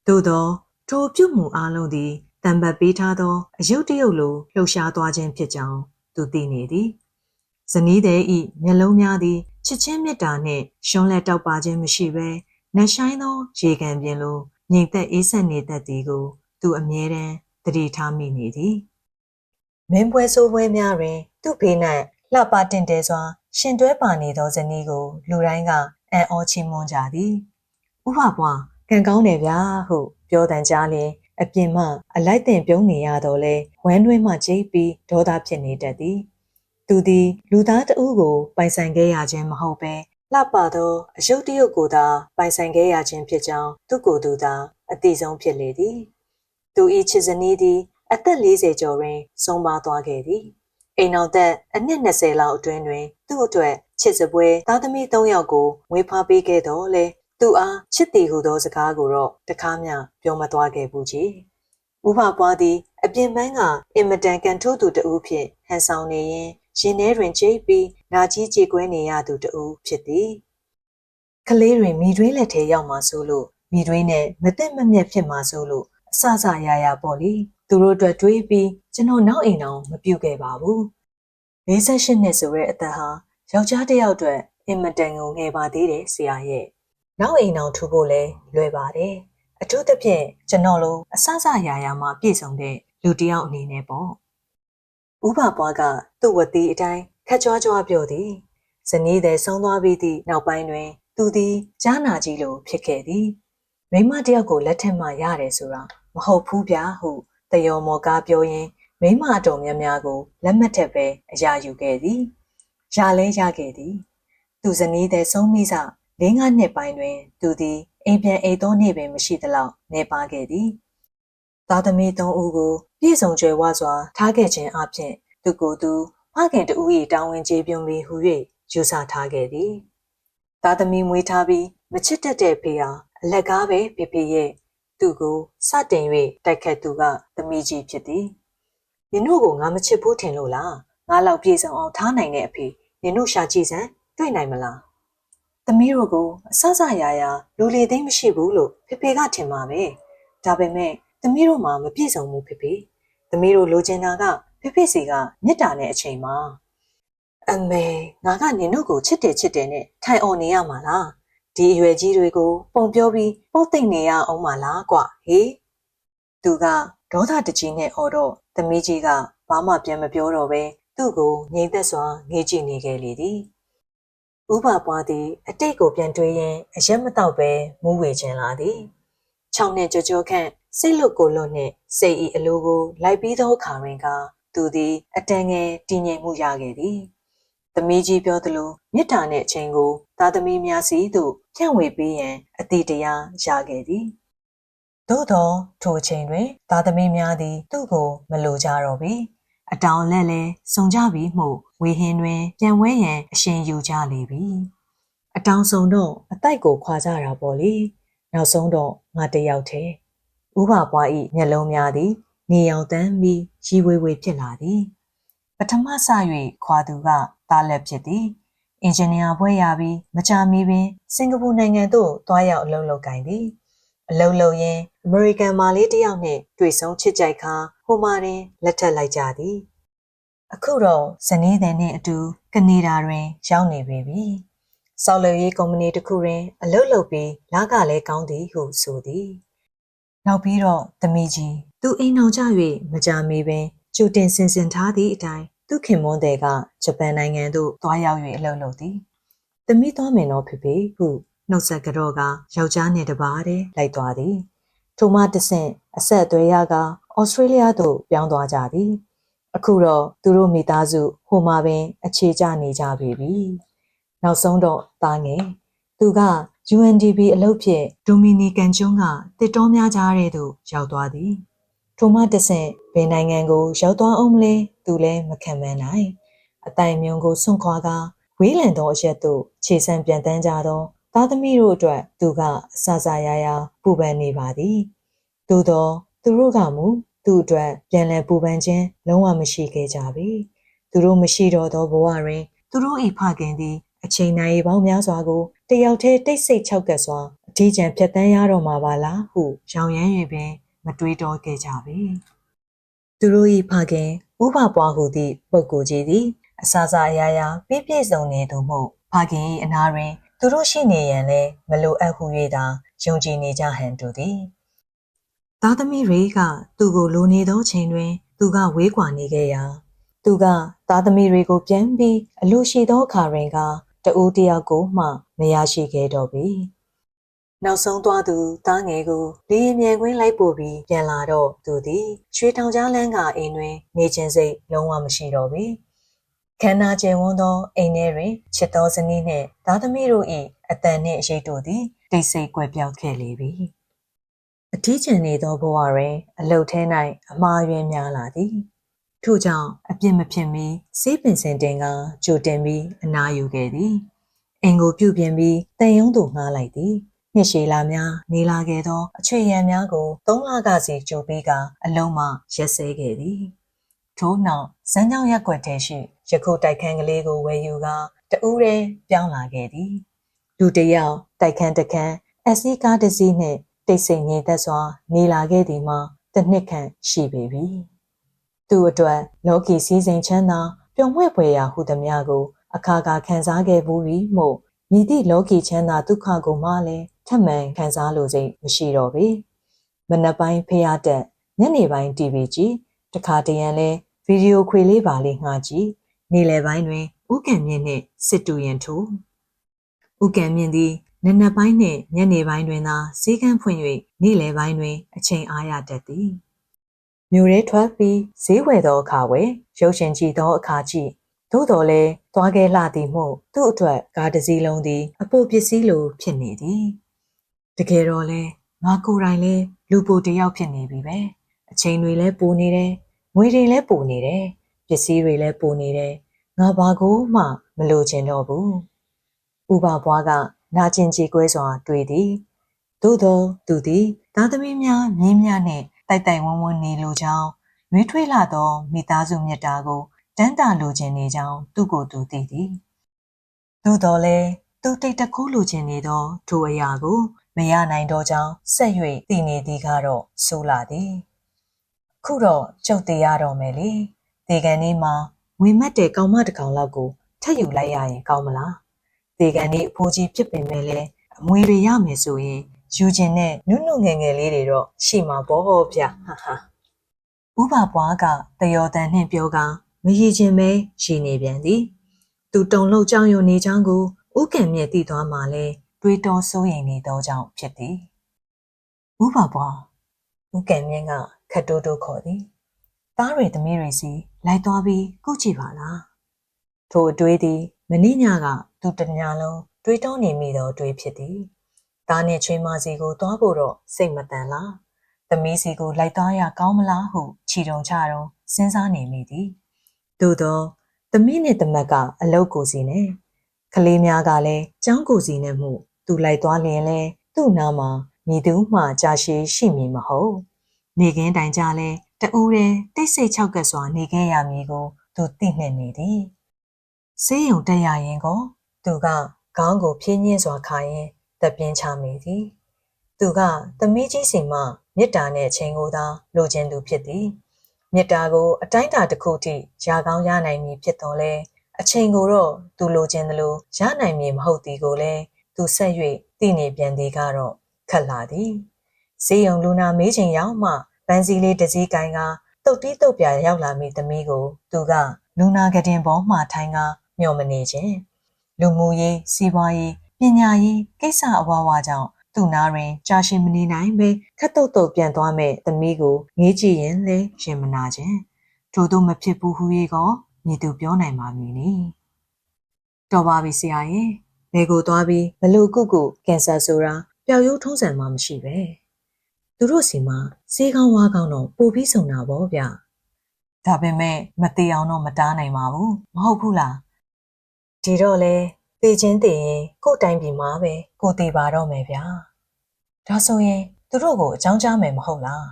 သို့သောထိုပြုမှုအလုံးသည်တံပတ်ပေးထားသောအယုတ်တရုတ်လိုလှုပ်ရှားသွားခြင်းဖြစ်ကြောင်းသူသိနေသည်ဇနီးသည်ဤမျက်လုံးများသည်ချစ်ချင်းမေတ္တာနှင့်ရှွန်းလက်တောက်ပါခြင်းမရှိဘဲနှဆိုင်သောရေကန်ပြင်လိုငြိမ်သက်အေးဆက်နေတတ်သည်ကိုသူအမြဲတမ်းသတိထားမိနေသည်မင်းပွဲဆိုးပွဲများတွင်သူ့ဖေး၌လှပတင့်တယ်စွာရှင်တွဲပါနေသောဇနီးကိုလူတိုင်းကအံ့ဩချီးမွမ်းကြသည်ဥပပွားကံကောင်းတယ်ဗျာဟုပြောတန်ကြားလျင်အပြင်မှအလိုက်တင်ပြုံးနေရတော့လဲဝမ်းတွင်းမှကြိတ်ပြီးဒေါသဖြစ်နေတတ်သည်သူသည်လူသားတဦးကိုပိုင်ဆိုင်ခဲ့ရခြင်းမဟုတ်ပဲလှပသောအယုတ်တရုတ်ကိုသာပိုင်ဆိုင်ခဲ့ရခြင်းဖြစ်ကြောင်းသူကိုယ်သူသာအသိဆုံးဖြစ်လေသည်သူ၏ချစ်ဇနီးသည်အသက်40ကျော်တွင်ဆုံးပါသွားခဲ့သည်အိမ်အောင်သက်အနှစ်20လောက်အတွင်းတွင်သူ့အတွက်ချစ်စပွဲသားသမီး3ယောက်ကိုမွေးဖွားပေးခဲ့တော့လဲသူအားချစ်သည်ဟုသောစကားကိုတော့တခါမျှပြောမသွားခဲ့ဘူးကြီးဥပပွားသည်အပြင်ပန်းကအင်မတန်ကန်ထိုးသူတဦးဖြင့်ဟန်ဆောင်နေရင်ရင်ထဲတွင်ကြိတ်ပြီးနာကြီးကြေကွဲနေရသူတဦးဖြစ်သည်ကလေးတွင်မိတွင်းလက်ထဲရောက်မှဆိုလို့မိတွင်းနဲ့မသိမမြတ်ဖြစ်မှဆိုလို့အဆဆရရပေါ့လေသူတို့အတွက်တွေးပြီးကျွန်တော်နောက်အိမ်အောင်မပြုတ်ခဲ့ပါဘူး48နှစ်ဆိုတဲ့အသက်ဟာယောက်ျားတစ်ယောက်အတွက်အင်မတန်ကိုငယ်ပါသေးတယ်ဆရာရဲ့နောက်အိမ်အောင်ထူဖို့လဲလွယ်ပါတယ်အထူးသဖြင့်ကျွန်တော်လိုအဆဆရရမှပြည့်စုံတဲ့လူတစ်ယောက်အနေနဲ့ပေါ့ဥပပွားကသူ့ဝတ်သီးအတိုင်းခက်ကြွားကြွားပြောသည်ဇနီးသည်ဆုံးသွားပြီးသည့်နောက်ပိုင်းတွင်သူသည်ကြားနာကြီးလိုဖြစ်ခဲ့သည်မိမတစ်ယောက်ကိုလက်ထက်မှရတယ်ဆိုတာမဟုတ်ဘူးဗျာဟုတယောမော်ကားပြောရင်းမိမအတော်များများကိုလက်မှတ်ထက်ပဲအရာယူခဲ့သည်ရလဲရခဲ့သည်သူဇနီးသည်ဆုံးမိစ4-5နှစ်ပိုင်းတွင်သူသည်အိမ်ပြန်အိမ်သောနေ့ပင်မရှိသလောက်နေပါခဲ့သည်သားသမီး3ဦးကိုပြည့်စုံကြွယ်ဝစွာထားခဲ့ခြင်းအပြင်သူကိုယ်သူဖခင်တဦး၏တာဝန်ကျေပွန်ပြီးဟု၍ယူဆထားခဲ့သည်သားသမီးမွေးထားပြီးမချစ်တတ်တဲ့ဖေဟာအလက်ကားပဲဖေဖေရဲ့သူကိုစတင်၍တိုက်ခတ်သူကသမီးကြီးဖြစ်သည်နင်တို့ကိုငါမချစ်ဘူးထင်လို့လားငါလောက်ပြေဆုံးအောင်ထားနိုင်တဲ့အဖေနင်တို့ရှာကြည့်စမ်းတွေ့နိုင်မလားသမီးတို့ကိုအဆဆရရလူလေသိမ်းမရှိဘူးလို့ဖေဖေကထင်ပါပဲဒါပေမဲ့သမီးတို့မှမပြည့်စုံဘူးဖေဖေသမီးတို့လိုချင်တာကဖေဖေစီကမေတ္တာနဲ့အချိန်မှာအမေငါကနင်တို့ကိုချစ်တယ်နဲ့ထိုင်အော်နေရမှာလားဒီအရွယ်ကြီးတွေကိုပုံပြောပြီးပုတ်သိမ့်နေရအောင်မလားကွဟေးသူကဒေါသတကြီးနဲ့အော်တော့သမီးကြီးကဘာမှပြန်မပြောတော့ပဲသူ့ကိုငြိမ်သက်စွာငေးကြည့်နေခဲ့လေသည်ဥပပွားသည်အတိတ်ကိုပြန်တွေးရင်အရက်မတော့ပဲမူးဝေခြင်းလာသည်6နှစ်ကြောခန့်စိတ်လွတ်ကိုလွတ်နှင့်စိတ်ဤအလိုကိုလိုက်ပြီးသောခါတွင်ကသူသည်အတန်ငယ်တည်ငြိမ်မှုရခဲ့သည်သမီးကြီးပြောသလိုမေတ္တာနှင့်အချိန်ကိုသားသမီးများစီသို့ဖြန့်ဝေပေးရန်အတိတရားရခဲ့သည်သို့သောထိုအချိန်တွင်သားသမီးများသည်သူ့ကိုမလိုကြတော့ပေအတောင်လက်လဲစုံကြပြီးမှုဝေဟင်းတွင်ပြန်ဝဲရန်အရှင်ယူကြလေပြီအတောင်စုံတော့အတိုက်ကိုခွာကြတာပေါ့လေနောက်ဆုံးတော့ငါတယောက်တည်းဥပပွား၏မျက်လုံးများသည်နေရောင်တန်းပြီးရီဝေဝေဖြစ်လာသည်ပထမဆ၍ခွာသူကသားလက်ဖြစ်သည်အင်ဂျင်နီယာဘွဲ့ရပြီးမကြာမီပင်စင်ကာပူနိုင်ငံသို့တွားရောက်အလုပ်လုပ်ကိုင်သည်အလုပ်လုပ်ရင်းအမေရိကန်မာလေးတစ်ယောက်နှင့်တွေ့ဆုံချစ်ကြိုက်ခါဟိုမှာတွင်လက်ထပ်လိုက်ကြသည်အခုတော့ဇနီးသည်နှင့်အတူကနေဒါတွင်ရောက်နေပြီဆောက်လုပ်ရေးကုမ္ပဏီတစ်ခုတွင်အလုပ်လုပ်ပြီးလကလည်းကောင်းသည်ဟုဆိုသည်နောက်ပြီးတော့သမီးကြီးသူအိမ်အောင်ကြ၍မကြာမီပင်ကြိုတင်စင်စင်ထားသည့်အတိုင်းသူခင်မွန်းတဲ့ကဂျပန်နိုင်ငံသို့သွားရောက်၍အလုပ်လုပ်သည်သမီးသွားမယ်နော်ဖေဖေဟုနှုတ်ဆက်ကြော့ကယောက်ျားနှင့်တပါးတည်းလိုက်သွားသည်ထိုမှတဆင့်အဆက်အသွယ်ရက Australia သို့ပြောင်းသွားကြသည်အခုတော့သူတို့မိသားစုဟိုမှာပင်အခြေကျနေကြပြီနောက်ဆုံးတော့သားငယ်သူက UNDP အလုပ်ဖြင့်ဒိုမီနီကန်ကျွန်းကတစ်တောများကြားတဲ့သို့ရောက်သွားသည်ထိုမှတဆင့်ဘယ်နိုင်ငံကိုရောက်သွားအောင်မလဲသူလည်းမခံမနိုင်အတိုင်မြုံကိုဆွန့်ခွာကဝေးလံသောအရက်သို့ခြေဆံပြန်တန်းကြသောသားသမီးတို့အတွက်သူကအဆဆရရပူပန်နေပါသည်သို့သောသူတို့ကမူသူ့အတွက်ပြန်လည်ပူပန်ခြင်းလုံးဝမရှိခဲ့ကြပေသူတို့မရှိတော့သောဘဝတွင်သူတို့၏ဖခင်သည်အချိန်နာရီပေါင်းများစွာကိုတယောက်တည်းတိတ်ဆိတ်ချောက်ကပ်စွာအထီးကျန်ဖြတ်တန်းရတော့မှာပါလားဟုရောင်ရမ်း၍ပင်မတွေးတောခဲ့ကြပေသူတို့၏ဖခင်ဥပပွားဟုသည့်ပုဂ္ဂိုလ်ကြီးသည်အဆဆအရာရာပြည့်ပြည့်စုံနေသူမို့ဖခင်၏အနာတွင်သူတို့ရှိနေရန်လည်းမလိုအပ်ဟု၍သာယုံကြည်နေကြဟန်တူသည်သားသမီးတွေကသူ့ကိုလိုနေသောချိန်တွင်သူကဝေးကွာနေခဲ့ရာသူကသားသမီးတွေကိုပြန်ပြီးအလိုရှိသောအခါတွင်ကတဦးတယောက်ကိုမှမရရှိခဲ့တော့ပြီနောက်ဆုံးသွားသူသားငယ်ကိုလေယာဉ်မြန်ကွင်းလိုက်ပို့ပြီးပြန်လာတော့သူသည်ရွှေထောင်ကြားလမ်းကအိမ်တွင်နေခြင်းစိတ်လုံးဝမရှိတော့ပြီခန္ဓာကျယ်ဝန်းသောအိမ်ထဲတွင်ချစ်သောဇနီးနှင့်သားသမီးတို့၏အတန်နှင့်အရေးတို့သည်တိတ်ဆိတ်ကွယ်ပြောက်ခဲ့လေပြီအထီးကျန်နေသောဘဝတွင်အလုတ်ထဲ၌အမှားယွင်းများလာသည်ထို့ကြောင့်အပြစ်မဖြစ်မီစေးပင်စင်တင်ကကြိုတင်ပြီးအနားယူခဲ့သည်အိမ်ကိုပြုပြင်ပြီးတန်ယုံသို့ငှားလိုက်သည်နှစ်ရှည်လာများနေလာခဲ့သောအချွေရံများကို3လကစီကြိုပြီးကအလုံးမှရက်စဲခဲ့သည်ထို့နောက်ဇန်းကြောင်ရက်ွက်ထဲရှိယခုတိုက်ခန်းကလေးကိုဝယ်ယူကတဦးတည်းပြောင်းလာခဲ့သည်လူတစ်ယောက်တိုက်ခန်းတစ်ခန်းအစီကားတစ်စီးနှင့်တိတ်ဆိတ်ငြိမ်သက်စွာနေလာခဲ့သည်မှာတစ်နှစ်ခန့်ရှိပေပြီသူ့အတွက်လောကီစည်းစိမ်ချမ်းသာပျော်မွေ့ဖွယ်ရာဟုသမျှကိုအခါခါခံစားခဲ့ဘူးပြီမို့မြည်သည့်လောကီချမ်းသာဒုက္ခကိုမှလည်းထပ်မံခံစားလိုစိတ်မရှိတော့ပေမနက်ပိုင်းဖျားတက်ညနေပိုင်း TV ကြည့်တခါတရံလဲဗီဒီယိုခွေလေးပါလေးငှားကြည့်နေ့လယ်ပိုင်းတွင်ဥကံမြင့်နှင့်စစ်တူရင်ထိုးဥကံမြင့်သည်နံနက်ပိုင်းနှင့်ညနေပိုင်းတွင်သာဈေးကန်းဖွင့်၍နေ့လယ်ပိုင်းတွင်အချိန်အားရတတ်သည်မြို့ရဲထွက်ပြီးဈေးဝယ်သောအခါဝယ်ရုပ်ရှင်ကြည့်သောအခါကြည့်သို့တော်လည်းသွားခဲ့လှသည်မို့သူ့အတွက်ကားတစ်စီးလုံးသည်အပိုပစ္စည်းလိုဖြစ်နေသည်တကယ်တော့လဲငါကိုယ်တိုင်လဲလူပိုတစ်ယောက်ဖြစ်နေပြီပဲအချိန်တွေလဲပိုနေတယ်ငွေတွေလဲပိုနေတယ်ပစ္စည်းတွေလဲပိုနေတယ်ငါဘာကိုမှမလိုချင်တော့ဘူးဥပဘွားကနာကျင်ကြေကွဲစွာတွေ့သည်သို့သောသူသည်သားသမီးများမြင်းများနှင့်တိုက်တိုက်ဝန်းဝန်းနေလိုကြောင်းရွေးထွေးလာသောမိသားစုမြတ်တာကိုတန်းတာလိုချင်နေကြောင်းသူ့ကိုယ်သူသိသည်သို့တော်လဲသူတိတ်တခိုးလိုချင်နေသောထိုအရာကိုမရနိုင်တော့ကြောင်းဆက်၍သိနေသည်ကတော့ဆိုးလာသည်ခုတော့ကျုပ်သေးရတော့မယ်လေဒီကနေ့မှာဝေမတ်တဲ့ကောင်မတစ်ကောင်လောက်ကိုထပ်ယူလိုက်ရရင်ကောင်းမလားဒီကနေ့အဖိုးကြီးဖြစ်ပင်မဲ့လေအမွေတွေရမယ်ဆိုရင်ယူခြင်းနဲ့နုနုငယ်ငယ်လေးတွေတော့ရှိမှာပေါ့ဗျဟာဟာဥပပွားကတယောတန်နှင့်ပြောကမရည်ခြင်းပဲရှိနေပြန်သည်သူတုံလို့ကြောင်ယုံနေချောင်းကိုဥကံမြင့်တည်သွားမှလဲတွေးတောစိုးရိမ်နေသောကြောင့်ဖြစ်သည်ဥပပွားဥကံမြင့်ကခတ်တိုးတိုးခေါ်သည်သားတွေသမီးတွေစီလိုက်သွားပြီးကုကြည့်ပါလားထိုအတွေးသည်မနေ့ညကသူတညလုံးတွေးတောနေမိသောအတွေးဖြစ်သည်သားနှင့်ချွေးမစီကိုသွားဖို့တော့စိတ်မတန်လားသမီးစီကိုလိုက်သွားရကောင်းမလားဟုခြိတုံချတုံစဉ်းစားနေမိသည်သို့သောသမီးနှင့်တမက်ကအလုပ်ကိုစီနဲ့ကလေးများကလည်းကျောင်းကိုစီနဲ့မှုသူလိုက်သွားလျင်လဲသူ့နားမှာမိသူမှကြာရှည်ရှိမည်မဟုတ်နေကင်းတိုင်ကြလဲတူးတဲ့တိတ်ဆိတ်ချောက်ကပ်စွာနေခဲ့ရမည်ကိုသူသိနှင့်နေသည်ဆေးရုံတက်ရရင်ကိုသူကခေါင်းကိုဖြင်းညင်းစွာခါရင်သက်ပြင်းချမိသည်သူကသမီးကြီးစီမှမေတ္တာနဲ့အချိန်ကိုသာလိုချင်သူဖြစ်သည်မေတ္တာကိုအတိုင်းအတာတစ်ခုထိရကောင်းရနိုင်မည်ဖြစ်တော်လဲအချိန်ကိုတော့သူလိုချင်သလိုရနိုင်မည်မဟုတ်သည်ကိုလည်းသူဆက်၍သိနေပြန်သည်ကတော့ခက်လာသည်ဆေးရုံလူနာမေးချိန်ရောက်မှပန်းစည်းလေးတစ်စည်းကိုင်းကတုတ်တီးတုတ်ပြရောက်လာမိသမီးကိုသူကလူနာကတင်ပေါ်မှထိုင်ကမျှော်မနေခြင်းလူမှုရေးစီးပွားရေးပညာရေးကိစ္စအဝဝကြောင့် သူ့နာတွင်ကြာရှည်မနေနိုင်ပဲခတ်တုတ်တုတ်ပြန်သွားမဲ့သမီးကိုငေးကြည့်ရင်လည်းရင်မနာခြင်းထို့သို့မဖြစ်ဘူးဟု၍ကောမည်သူပြောနိုင်ပါမည်နည်းတော်ပါပြီဆရာရဲ့ဘယ်ကိုသွားပြီးဘလို့ကုကင်ဆာဆိုတာပျောက်ရိုးထုံးစံမှမရှိပဲသူတို့စီမှာဆေးကောင်းဝါးကောင်းတော့ပို့ပြီးဆုံးတာပေါ့ဗျဒါပေမဲ့မသေးအောင်တော့မတားနိုင်ပါဘူးမဟုတ်ဘူးလားဒီတော့လေသေခြင်းတည်ရင်ကို့တိုင်းပြည်မှာပဲကိုတည်ပါတော့မယ်ဗျာဒါဆိုရင်သူတို့ကိုအကြောင်းကြားမယ်မဟုတ်လား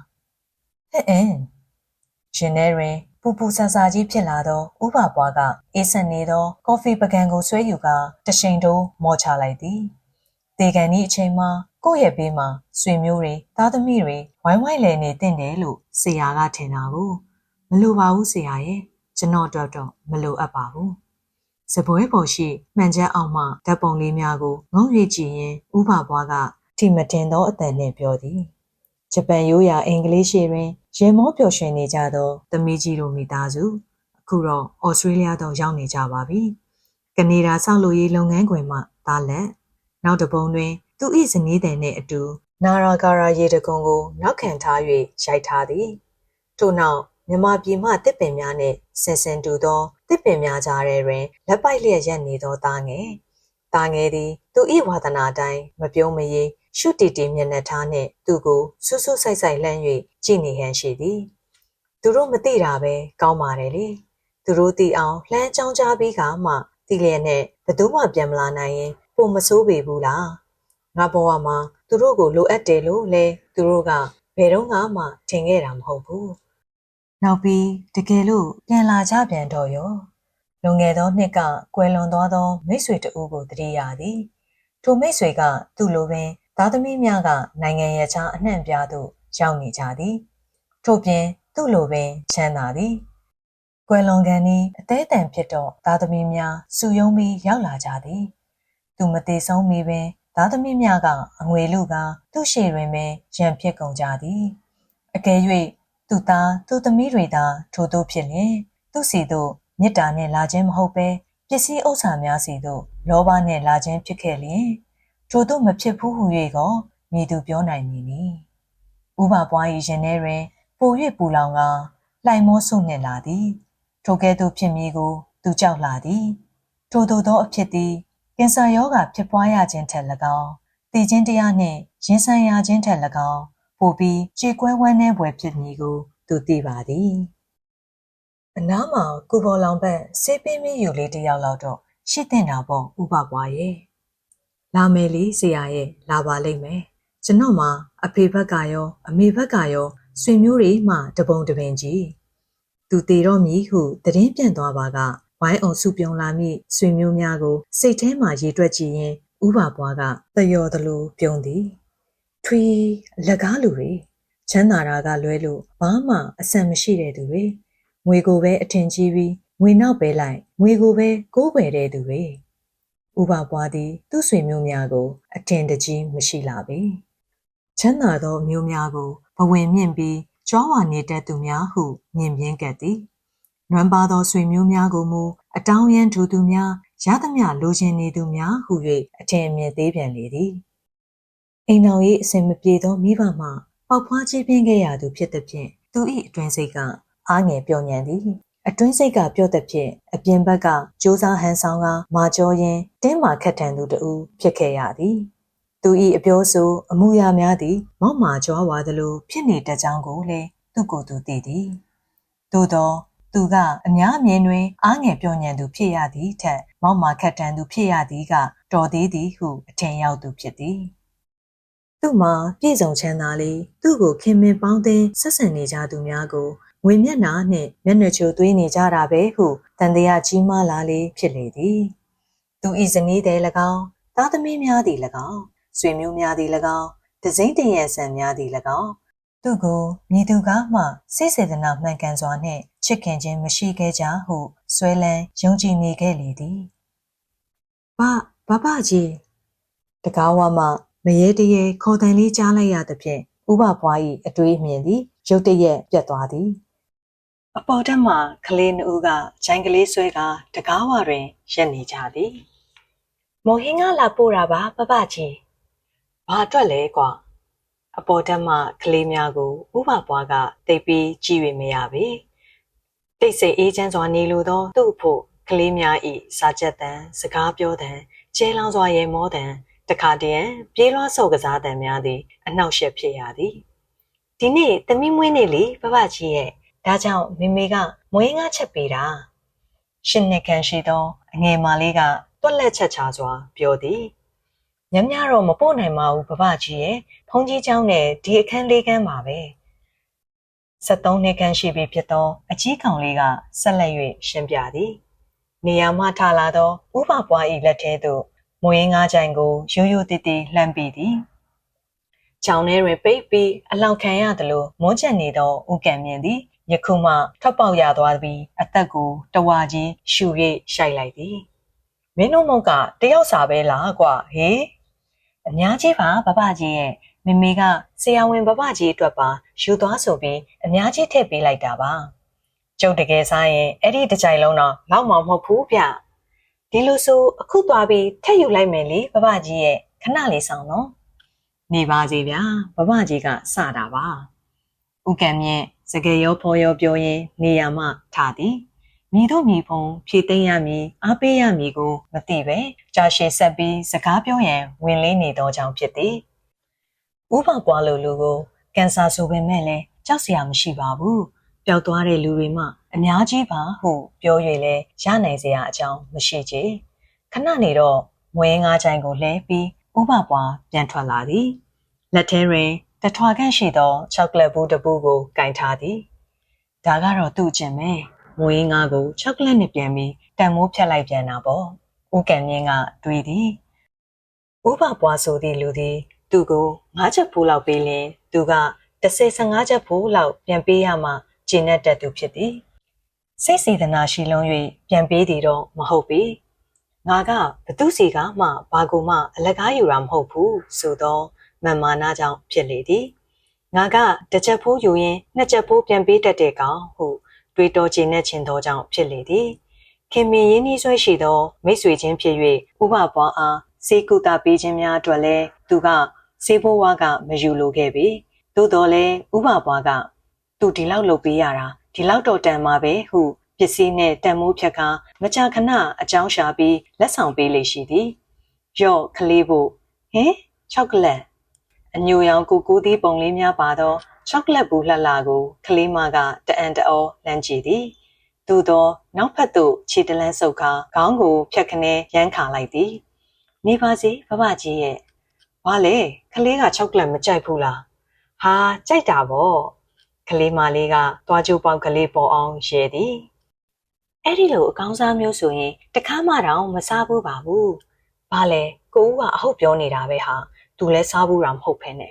ရှင်ထဲတွင်ပူပူဆာဆာကြီးဖြစ်လာသောဥပပွားကအေးဆက်နေသောကော်ဖီပကံကိုဆွဲယူကတရှိန်တိုးမော်ချလိုက်သည်တေကန်ဤအချိန်မှာကိုယ့်ရဲ့ဘေးမှာဆွေမျိုးတွေသားသမီးတွေဝိုင်းဝိုင်းလည်နေတင့်တယ်လို့ဆရာကထင်တာကိုမလိုပါဘူးဆရာရဲ့ကျွန်တော်တော့မလိုအပ်ပါဘူးစပွဲပေါ်ရှိမှန်ချက်အောင်မှဓာတ်ပုံလေးများကိုငုံရွေကြည့်ရင်ဥပပွားကထိမတင်သောအတန်နှင့်ပြောသည်ဂျပန်ရိုးရာအင်္ဂလိပ်ရှိတွင်ရင်မောပျော်ရွှင်နေကြသောသမီးကြီးတို့မိသားစုအခုတော့ဩစတြေးလျသို့ရောက်နေကြပါပြီကနေဒါဆောက်လုပ်ရေးလုပ်ငန်းခွင်မှသားလက်နောက်တစ်ပုံတွင်သူ၏ဇနီးသည်နှင့်အတူနာရာဂါရာရေတံခွန်ကိုနောက်ခံထား၍ရိုက်ထားသည်ထို့နောက်မြန်မာပြည်မှတစ်ပင်များနှင့်ဆင်ဆင်တူသောတစ်ပင်များကြားထဲတွင်လက်ပိုက်လျက်ရပ်နေသောသားငယ်သည်သူ၏ဝါသနာတိုင်းမပြုံးမရည်ရှုတီတီမျက်နှာထားနှင့်သူကိုဆူဆူဆိုင်ဆိုင်လှမ်း၍ကြည့်နေဟန်ရှိသည်သူတို့မသိတာပဲကောင်းပါတယ်လေသူတို့သိအောင်လှမ်းကြောင်းကြားပြီးကမှသိလျက်နဲ့ဘသူမှပြန်မလာနိုင်ရင်ပုံမဆိုးပေဘူးလားငါဘဝမှာသူတို့ကိုလိုအပ်တယ်လို့လဲသူတို့ကဘယ်တော့မှထင်ခဲ့တာမဟုတ်ဘူးနောက်ပြီးတကယ်လို့ပြန်လာကြပြန်တော့ရောလွန်ခဲ့သောနှစ်ကကွယ်လွန်သွားသောမိတ်ဆွေတဦးကိုတတိယသည်ထိုမိတ်ဆွေကသူ့လိုပင်သားသမီးများကနိုင်ငံရဲ့ခြားအနှံ့ပြားသို့ရောက်နေကြသည်ထို့ပြင်သူ့လိုပင်ချမ်းသာသည်ကွယ်လွန်ကန်ဤအသေးအတန်ဖြစ်တော့သားသမီးများစုယုံပြီးရောက်လာကြသည်သူမသေးဆုံးမီပင်သားသမီးများကအငွေလူကသူ့ရှေ့တွင်ပင်ရန်ဖြစ်ကုန်ကြသည်အကယ်၍သူ့သားသူ့သမီးတွေသာထို့သို့ဖြစ်လျင်သူ့စီသို့မေတ္တာနှင့်လာခြင်းမဟုတ်ပဲပစ္စည်းဥစ္စာများစီသို့လောဘနှင့်လာခြင်းဖြစ်ခဲ့လျင်ထို့သို့မဖြစ်ဘူးဟု၍ကောမည်သူပြောနိုင်မည်နည်းဥပပွား၏ရင်ထဲတွင်ပို၍ပူလောင်ကလှိုင်မောဆုနှင့်လာသည်ထိုကဲ့သို့ဖြစ်မည်ကိုသူကြောက်လာသည်ထိုသို့သောအဖြစ်သည်ကင်ဆာရောဂါဖြစ်ပွားရခြင်းထက်၎င်းသေခြင်းတရားနှင့်ရင်ဆိုင်ရခြင်းထက်၎င်းပိုပြီးကြေကွဲဝမ်းနည်းဖွယ်ဖြစ်မည်ကိုသူသိပါသည်အနားမှာကူပေါ်လောင်ဘက်ဆေးပင်းမီယူလေးတစ်ယောက်လောက်တော့ရှိတင်တာပေါ့ဥပပွားရဲ့လာမယ်လေဆရာရဲ့လာပါလိမ့်မယ်ကျွန်တော်မှာအဖေဘက်ကရောအမေဘက်ကရောဆွေမျိုးတွေမှတပုံတပင်ကြီးသူတည်တော့မည်ဟုသတင်းပြန့်သွားပါကဝိုင်းအောင်စုပြုံလာမိဆွေမျိုးများကိုစိတ်ထဲမှရေတွက်ကြည့်ရင်ဥပပွားကသယော်သလိုပြုံးသည်ထွေးလက်ကားလူတွေချမ်းသာတာကလွဲလို့ဘာမှအဆန်မရှိတဲ့သူတွေငွေကိုပဲအထင်ကြီးပြီးငွေနောက်ပဲလိုက်ငွေကိုပဲကိုးကွယ်တဲ့သူတွေဥပပွားသည်သူ့ဆွေမျိုးများကိုအထင်တကြီးမရှိလာပေချမ်းသာသောမျိုးများကိုဘဝင်မြင့်ပြီးကြွားဝါနေတတ်သူများဟုမြင်ပြင်းကပ်သည်နွမ်းပါသောဆွေမျိုးများကိုမူအတောင်းရန်ထူသူများရသမျှလိုချင်နေသူများဟု၍အထင်အမြင်သေးပြန်လေသည်အိမ်တော်၏အစဉ်မပြေသောမိဘမှပေါက်ဖွားခြင်းပင်ခဲ့ရသူဖြစ်သည်ဖြင့်သူ၏အတွင်းစိတ်ကအားငယ်ပျော့ညံ့သည်အတွင်းစိတ်ကပျော့သည်ဖြင့်အပြင်ဘက်ကစူးစမ်းဟန်ဆောင်ကမာကျော်ရင်တင်းမာခက်ထန်သူတဦးဖြစ်ခဲ့ရသည်သူ၏အပြောဆိုအမူအရာများသည်မောက်မာကြွားဝါသလိုဖြစ်နေတတ်ကြောင်းကိုလည်းသူကိုယ်သူသိသည်သို့သောသူကအများအမြင်တွင်အားငယ်ပျော့ညံ့သူဖြစ်ရသည့်ထက်မောက်မာခက်ထန်သူဖြစ်ရသည်ကတော်သေးသည်ဟုအထင်ရောက်သူဖြစ်သည်သူ့မှာပြည့်စုံချမ်းသာလေသူ့ကိုခင်မင်ပေါင်းတင်ဆက်ဆံနေကြသူများကိုငွေမျက်နှာနှင့်မျက်နှာချိုသွေးနေကြတာပဲဟုတန်တရားကြီးမားလာလေဖြစ်လေသည်သူ၏ဇနီးသည်၎င်းသားသမီးများသည်၎င်းဆွေမျိုးများသည်၎င်းတစိမ့်တရံဆန်များသည်၎င်းသူကိုမည်သူကမှစိတ်စေတနာမှန်ကန်စွာနှင့်ချစ်ခင်ခြင်းမရှိခဲ့ကြဟုဆွဲလန်းယုံကြည်နေခဲ့လေသည်ဘကြီးတကားဝမှမရေတရေခေါ်တန်လေးကြားလိုက်ရသဖြင့်ဥပပွား၏အတွေးမြင်သည်ရုတ်တရက်ပြတ်သွားသည်အပေါ်တက်မှကလေးနှုတ်ကဂျိုင်းကလေးဆွဲကတကားဝတွင်ရက်နေကြသည်မော်ဟင်းကလာပို့တာပါဘကြီး ဘာအတွက်လဲကွာအပေါ်တက်မှကလေးများကိုဥပပွားကတိတ်ပြီးကြည့်ရမရပေတိတ်ဆိတ်အေးချမ်းစွာနေလိုသောသူ့ဖို့ကလေးများဤစာချက်တန်စကားပြောတန်ကျဲလောင်စွာရေမောတန်တခါတည်းပြေးလွှားဆော့ကစားတန်များသည်အနှောက်အယှက်ဖြစ်ရသည်ဒီနေ့သမီးမွေးနေ့လေဘဘကြီးရဲ့ဒါကြောင့်မေမေကမွေးငါချက်ပေးတာရှင်နှစ်ခန့်ရှိသောအငယ်မလေးကတွက်လက်ချက်ချစွာပြောသည်ညံ့ညတော့မပို့နိုင်ပါဘူးဘဘကြီးရဲ့ဖုန်ကြီးเจ้าနဲ့ဒီအခန်းလေးခန်းပါပဲ73နှစ်ခန့်ရှိပြီဖြစ်သောအကြီးကောင်လေးကဆက်လက်၍ရှင်းပြသည်နေရာမှထလာသောဥပပွား၏လက်ထဲသို့မွေးငါးကြိုင်ကိုရိုးရိုးတည်တည်လှမ်းပြီးသည်ကြောင်ထဲတွင်ပိတ်ပြီးအလောင်ခံရသလိုမွန်းချက်နေသောဥကံမြင်သည်ယခုမှထွက်ပေါက်ရသွားပြီးအသက်ကိုတဝါကြီးရှူ၍ရှိုက်လိုက်သည်မင်းတို့မုတ်ကတယောက်စာပဲလားကွာဟေးအများကြီးပါဘဘကြီးရဲ့မေမေကဆရာဝန်ဘဘကြီးအတွက်ပါယူသွားဆိုပြီးအများကြီးထည့်ပေးလိုက်တာပါကျုပ်တကယ်စားရင်အဲ့ဒီတစ်ကြိုင်လုံးတော့လောက်မှမဟုတ်ဘူးဗျဒီလိုဆိုအခုသွားပြီးထည့်ယူလိုက်မယ်လေဘဘကြီးရဲ့ခဏလေးဆောင်နော်နေပါစီဗျာဘဘကြီးကစတာပါဥကံမြင့်စကယ်ရောဖော်ရောပြောရင်းနေရာမှထသည်မိတို့မိဖုံဖြည့်သိမ်းရမည်အားပေးရမည်ကိုမသိပဲကြာရှည်ဆက်ပြီးစကားပြောရန်ဝင်လေးနေသောကြောင့်ဖြစ်သည်ဥပပွားလိုလူကိုကင်ဆာဆိုပေမဲ့လည်းကြောက်စရာမရှိပါဘူးပျောက်သွားတဲ့လူတွေမှအများကြီးပါဟုပြော၍လည်းရနိုင်စရာအကြောင်းမရှိချေခဏနေတော့မွေးငါးချိုင်ကိုလှဲပြီးဥပပွားပြန်ထွက်လာသည်လက်ထဲတွင်တထွာခန့်ရှိသောချောကလက်ဘူးတစ်ပူးကိုကင်ထားသည်ဒါကတော့သူ့ကျင်ပဲမွေးငါးကိုချောကလက်နဲ့ပြန်ပြီးတန်မိုးဖြတ်လိုက်ပြန်တာပေါ့ဥကံမြင့်ကတွေးသည်ဥပပွားဆိုသည့်လူသည်သူကို9ချက်ဖိုးလောက်ပေးလင်သူက15ချက်ဖိုးလောက်ပြန်ပေးရမှကျင့်တတ်သူဖြစ်သည်စိတ်စေတနာရှိလုံး၍ပြန်ပေးသည်တော့မဟုတ်ပေငါကဘသူစီကမှဘာကိုမှအလကားယူတာမဟုတ်ဘူးဆိုတော့မန်မာနာကြောင့်ဖြစ်လေသည်ငါကတစ်ချက်ဖိုးယူရင်နှစ်ချက်ဖိုးပြန်ပေးတတ်တဲ့ကောင်ဟုတွေးတော်ကျင့်တဲ့ချင်းသောကြောင့်ဖြစ်လေသည်ခင်မင်ရင်းနှီးဆွဲရှိသောမိတ်ဆွေချင်းဖြစ်၍ဥပပွားအားစေကုတာပေးခြင်းများအတွက်လည်းသူကစေဘိုးဝါကမယူလိုခဲ့ပြီသို့တော်လည်းဥပပွားကသူဒီလောက်လုပ်ပေးရတာဒီလောက်တော့တန်မှာပဲဟုပစ္စည်းနဲ့တန်မိုးဖြတ်ကားမကြာခဏအကြောင်းရှာပြီးလက်ဆောင်ပေးလေရှိသည်ရော့ကလေးဖို့ဟင်ချောကလက်အညိုရောင်ကူကူးသည့်ပုံလေးများပါသောချောကလက်ဘူးလှလှကိုကလေးမကတအံ့တအောလမ်းကြည့်သည်သို့သောနောက်ဖက်သို့ခြေတလန်းဆုပ်ကားခေါင်းကိုဖြတ်ခနဲရမ်းခါလိုက်သည်နေပါစီဘဘကြီးရဲ့ဘာလဲကလေးကချောကလက်မကြိုက်ဘူးလားဟာကြိုက်တာပေါ့ကလေးမလေးကသွားကြိုးပေါက်ကလေးပေါ်အောင်ရဲသည်အဲ့ဒီလိုအကောင်းစားမျိုးဆိုရင်တခါမှတော့မစားဘူးပါဘူးဘာလဲကိုဦးကအဟုတ်ပြောနေတာပဲဟာသူလဲစားဘူးတာမဟုတ်ဖ ೇನೆ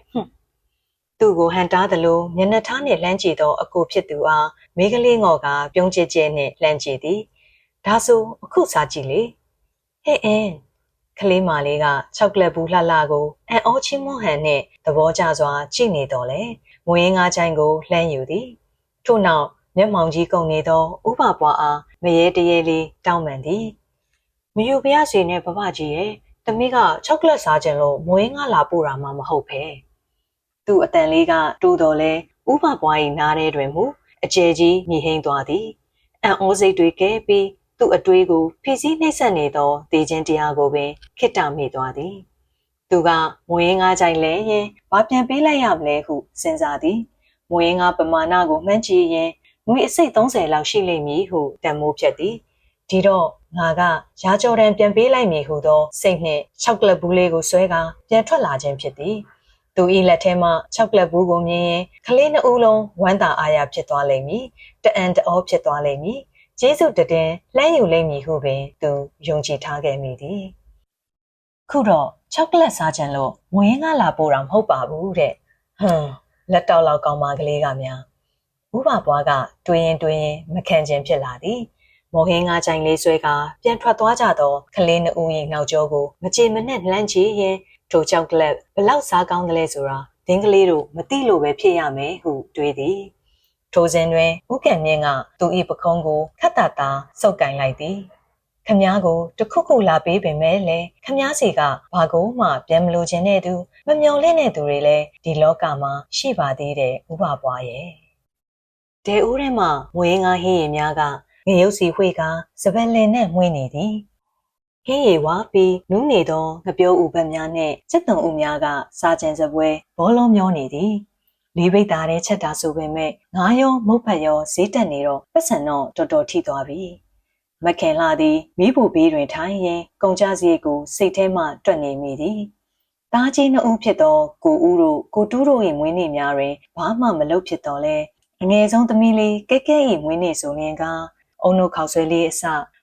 သူ့ကိုဟန်တားသလိုမျက်နှာထားနဲ့လှမ်းကြည့်သောအကိုဖြစ်သူအားမိန်းကလေးငေါ်ကပြုံးကျဲကျဲနဲ့လှမ်းကြည့်သည်ဒါဆိုအခုစားကြည့်လေဟဲ့အင်းကလေးမလေးကချောကလက်ဘူးလှလှကိုအန်အောချင်းမွန်ဟန်နဲ့သဘောကျစွာကြည့်နေတော့လေမွေးငါးချိုင်ကိုလှမ်းယူသည်ထို့နောက်မျက်မှောင်ကြီးကုန်နေသောဥပပွားအားမရဲတရဲလေးတောင်းပန်သည်မယူပြရစီနဲ့ဘဘကြီးရဲ့သမီးကချောကလက်စားခြင်းလို့မွေးငါးလာပို့တာမှမဟုတ်ပဲသူ့အတန်လေးကတိုးတော်လဲဥပပွား၏နားထဲတွင်မူအကျယ်ကြီးမြည်ဟိန်သွားသည်အံ့ဩစိတ်တွေကဲပြီးသူ့အတွေးကိုဖိစီးနှိမ့်ဆက်နေသောတေခြင်းတရားကိုပင်ခိတ္တမိသွားသည်သူကမွေးငါးကြိုင်လဲရင်ဘာပြန်ပေးလိုက်ရမလဲဟုစဉ်းစားသည်မွေးငါးပမာဏကိုမှန်းကြည့်ရင်ငွေအစိတ်30လောက်ရှိလိမ့်မည်ဟုတန်မိုးဖြတ်သည်ဒီတော့ငါကရာကြော်တန်ပြန်ပေးလိုက်မည်ဟုသောစိတ်နှင့်ချောက်ကလက်ဘူးလေးကိုဆွဲကာပြန်ထွက်လာခြင်းဖြစ်သည်သူ၏လက်ထဲမှချောက်ကလက်ဘူးကိုမြင်ရင်ကလေးနှစ်ဦးလုံးဝမ်းသာအားရဖြစ်သွားလိမ့်မည်တအံ့တအောဖြစ်သွားလိမ့်မည်ကျေးဇူးတည်လှမ်းယူလိမ့်မည်ဟုပင်သူယုံကြည်ထားခဲ့မိသည်ခုတော့ချောကလက်စားခြင်းလို့မွေးငါလာပို့တာမဟုတ်ပါဘူးတဲ့လက်တောက်လောက်ကောင်းပါကလေးကများဥပပွားကတွေးရင်မခံခြင်းဖြစ်လာသည်မော်ဟင်းငါချိုင်လေးဆွဲကာပြန်ထွက်သွားကြသောကလေးနှစ်ဦး၏နောက်ကျောကိုမကြေမနက်လှမ်းကြည့်ရင်ထိုချောက်ကလက်ဘလောက်စားကောင်းသလဲဆိုတာဒင်းကလေးတို့မသိလို့ပဲဖြစ်ရမယ်ဟုတွေးသည်ထိုစဉ်တွင်ဥကံမြင့်ကသူ၏ပခုံးကိုခတ်တာတာစုပ်ကင်လိုက်သည်ခမားကိုတခုခုလာပေးပေမဲ့လေခမားစီကဘာကိုမှပြန်မလို့ခြင်းနဲ့သူမ မျှော်လင့်တဲ့သူတွေလည်းဒီလောကမှာရှိပါသေးတယ်ဥပပွားရဲ့ဒဲဦးထဲမှာမွေးငါဟင်းရည်များကငရုတ်စီဝှေ့ကစပယ်လင်နဲ့မှွေးနေသည်ဟင်းရည်ဝါပြီးနူးနေသောငပြောဥပတ်များနှင့်စက်တုံဥများကစာကျန်စပွဲဘောလုံးမျောနေသည်လေးပိတ်သားတဲ့ချက်တာဆိုပေမဲ့ငါးရောမုတ်ဖက်ရောဈေးတက်နေတော့ပတ်စံတော့တော်တော်ထိသွားပြီမခင်လာသည်မိဖို့ဘေးတွင်ထိုင်ရင်ကုန်ကြစရိတ်ကိုစိတ်ထဲမှတွက်နေမိသည်တားကြီးနှစ်ဦးဖြစ်သောကိုဦးတို့ကိုတူးတို့၏မွေးနေ့များတွင်ဘာမှမလုပ်ဖြစ်တော့လဲအငယ်ဆုံးသမီးလေးကဲကဲ၏မွေးနေ့ဆိုရင်ကအုံတို့ခေါက်ဆွဲလေးအစ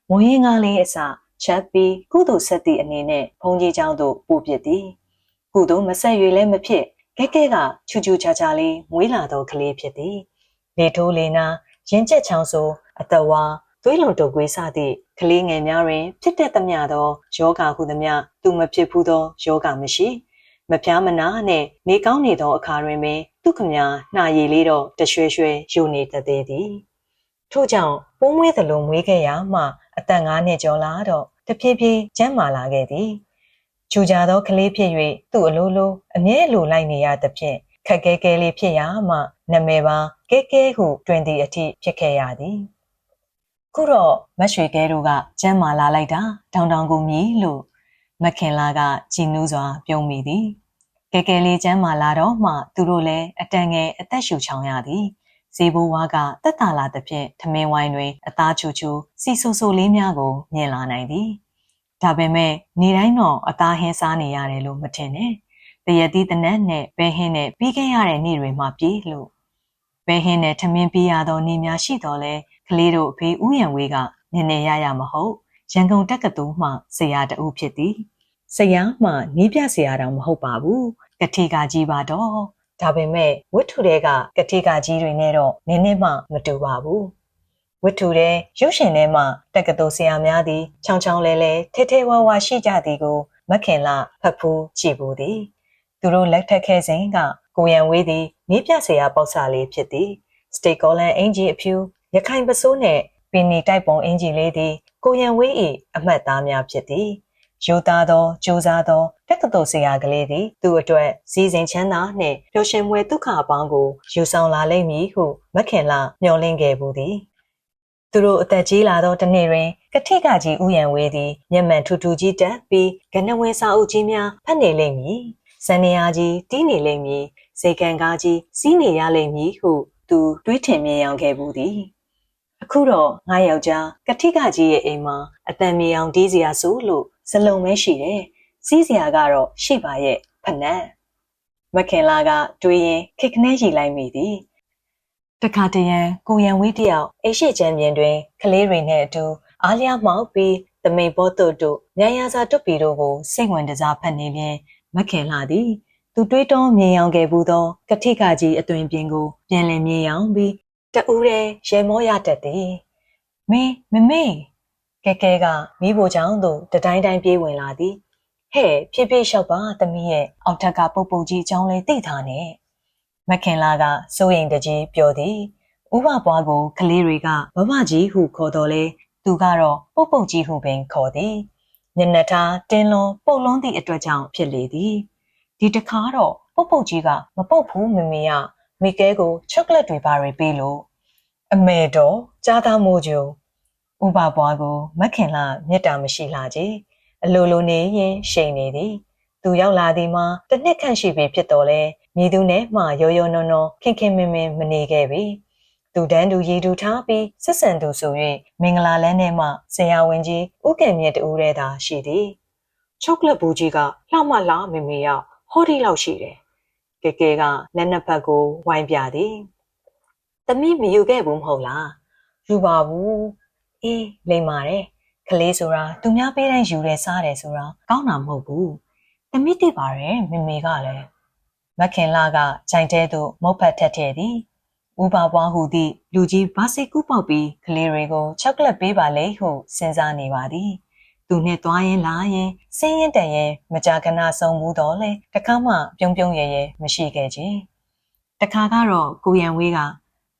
မွေးရင်ကားလေးအစချက်ပြီးကုသိုလ်ဆက်သည့်အနေနဲ့ဘုန်းကြီးကျောင်းသို့ပို့ပစ်သည်ကုသိုလ်မဆက်၍လည်းမဖြစ်ကဲကဲကချူချူချာချာလေးမွေးလာသောကလေးဖြစ်သည်လေထိုးလေနာရင်ကျက်ချောင်းဆိုအတဝါသွေးလွန်တုပ်ကွေးစသည့်ကလေးငယ်များတွင်ဖြစ်တတ်သမျှသောယောဂဟုသမျှသူမဖြစ်ဘူးသောယောဂမရှိမပြားမနာနှင့်နေကောင်းနေသောအခါတွင်ပင်သူခမညာနှာရည်လေးတော့တရွှဲရွှဲယိုနေတတ်သေးသည်ထို့ကြောင့်ပိုးမွေးသလိုမွေးခဲ့ရမှအသက်9နှစ်ကျော်လာတော့တဖြည်းဖြည်းကျန်းမာလာခဲ့သည်ချူကြသောကလေးဖြစ်၍သူ့အလိုလိုအမြဲလိုလိုက်နေရသဖြင့်ခက်ခဲခဲလေးဖြစ်ရမှနာမည်ပါကဲကဲဟုတွင်သည့်အထိဖြစ်ခဲ့ရသည်ခုတော့မတ်ရွှေကဲတို့ကကျန်းမာလာလိုက်တာတောင်တောင်ကိုမြည်လို့မခင်လာကကြည်နူးစွာပြုံးမိသည်ကဲကဲလေးကျန်းမာလာတော့မှသူတို့လည်းအတန်ငယ်အသက်ရှူချောင်ရသည်ဇေဘိုးဝါကတက်တာလာသဖြင့်ထမင်းဝိုင်းတွင်အသားချူချူစီဆူဆူလေးများကိုမြင်လာနိုင်သည်ဒါပေမဲ့နေတိုင်းတော့အသားဟင်းစားနေရတယ်လို့မထင်နဲ့တရက်သီးတနက်နဲ့ဘဲဟင်းနဲ့ပြီးခဲ့ရတဲ့နေ့တွေမှပြေးလို့ဘဲဟင်းနဲ့ထမင်းပြီးရသောနေ့များရှိတော့လဲကလေးတို့အဖေဥယံဝေးကနည်းနည်းရမဟုတ်ရန်ကုန်တက္ကသိုလ်မှဆရာတဦးဖြစ်သည်ဆရာမှနီးပြဆရာတောင်မဟုတ်ပါဘူးကတိကကြီးပါတော့ဒါပေမဲ့ဝတ္ထုတွေကကတိကကြီးတွေနဲ့တော့နည်းနည်းမှမတူပါဘူးဝတ္ထုတွေရုပ်ရှင်ထဲမှာတက္ကသိုလ်ဆရာများသည်ချောင်းချောင်းလဲလဲထဲထဲဝါဝါရှိကြသည်ကိုမခင်လာဖတ်ဖူးကြည့်ဘူးသည်သူတို့လက်ထက်ခဲ့စဉ်ကကိုရန်ဝေးသည်နီးပြဆရာပေါက်စာလေးဖြစ်သည်စတေကောလန်အင်ဂျီအဖြူရခိုင်ပစိုးနှင့်ပင်နီတိုက်ပုံအင်ဂျီလေးသည်ကိုရန်ဝေး၏အမှတ်သားများဖြစ်သည်ရိုးသားသောကြိုးစားသောတက္ကသိုလ်ဆရာကလေးသည်သူ့အတွက်စီစဉ်ချမ်းသာနှင့်ပျော်ရွှင်ပွဲဒုက္ခအပေါင်းကိုယူဆောင်လာလိမ့်မည်ဟုမခင်လာမျှော်လင့်ခဲ့ဘူးသည်သူတို့အသက်ကြီးလာသောတစ်နေ့တွင်ကတိကကြီးဥယျာဉ်ဝေးသည်မျက်မှန်ထူထူကြီးတက်ပြီးကနဝင်းစာအုပ်ကြီးများဖတ်နေလိမ့်မည်စံနေရာကြီးတီးနေလိမ့်မည်စေကန်ကားကြီးစီးနေရလိမ့်မည်ဟုသူတွေးထင်မြင်ရောက်ခဲ့ဘူးသည်အခုတော့ငါယောက်ျားကတိကကြီးရဲ့အိမ်မှာအတန်မြေအောင်တီးစရာဆိုလို့စလုံးပဲရှိတယ်စီးစရာကတော့ရှိပါရဲ့ဖနက်မခင်လာကတွေးရင်ခိကနဲရီလိုက်မိသည်တခါတရံကိုရန်ဝေးတယောက်အိရှိချမ်းပြင်တွင်ကလေးတွေနဲ့အတူအားလျားမှောက်ပြီးတမိန်ဘောတို့မြန်ရစာတွပီတို့ကိုစိတ်ဝင်တစားဖတ်နေပြင်မခင်လာသည်သူတွေးတောမြင်ရောင်ခဲ့ဘူးသောကတိကကြီးအသွင်ပြင်ကိုပြန်လည်မြင်ရောင်ပြီးတဦးတည်းရေမောရတတ်သည်မေကဲကဲကမိဖို့ချောင်းသို့တတိုင်းတိုင်းပြေးဝင်လာသည်ဟဲ့ဖြည်းဖြည်းလျှောက်ပါသမီးရဲ့အောက်ထက်ကပုတ်ပုတ်ကြီးအကြောင်းလေးသိထားနဲ့မခင်လာကစိုးရိမ်တကြီးပြောသည်ဥပပွားကိုကလေးတွေကဘဘကြီးဟုခေါ်တော်လဲသူကတော့ပုတ်ပုတ်ကြီးဟုပင်ခေါ်သည်မျက်နှာထားတင်းလွန်ပုတ်လွန်သည့်အတွက်ကြောင့်ဖြစ်လေသည်ဒီတခါတော့ပုတ်ပုတ်ကြီးကမပုတ်ဘူးမေကမိကဲကိုချောကလက်တွေပါရပေးလို့အမေတော်ကြားသားမိုးကျူဥပပွားကိုမခင်လာမေတ္တာမရှိလာကြအလိုလိုနေရင်ရှိန်နေသည်သူရောက်လာသည်မှာတစ်နှစ်ခန့်ရှိပြီဖြစ်တော်လဲမြည်သူနဲ့မှရောရောနော်နော်ခင်ခင်မင်မင်မနေခဲ့ပြီသူတန်းသူရည်သူထားပြီးဆက်ဆံသူဆို၍မင်္ဂလာလန်းထဲမှဆရာဝန်ကြီးဥက္ကံမြတ်တူရဲသာရှိသည်ချောကလက်ဘူးကြီးကလှမလှမေမေရောက်ဟောဒီလောက်ရှိတယ်ကဲကဲကလက်နှစ်ဖက်ကိုဝိုင်းပြသည်သမီးမယူခဲ့ဘူးမဟုတ်လားယူပါဘူးအေးလိမ့်ပါတယ်ကလေးဆိုတာသူများပေးတိုင်းယူရဲစားတယ်ဆိုတာကောင်းတာမဟုတ်ဘူးသမီးသိပါတယ်မေမေကလည်းမခင်လာကဂျိုင်တဲသို့မုတ်ဖက်ထက်ထဲသည်ဥပပွားဟူသည့်လူကြီးဘာစိကူးပေါက်ပြီးကလေးတွေကိုချောကလက်ပေးပါလေဟုစဉ်းစားနေပါသည်သူနဲ့တွားရင်လာရင်စင်းရင်တန်ရင်မကြာခဏဆုံးမှုတော့လေတခါမှပြုံးပြုံးရဲရဲမရှိခဲ့ချေတခါကတော့ကိုရန်ဝေးက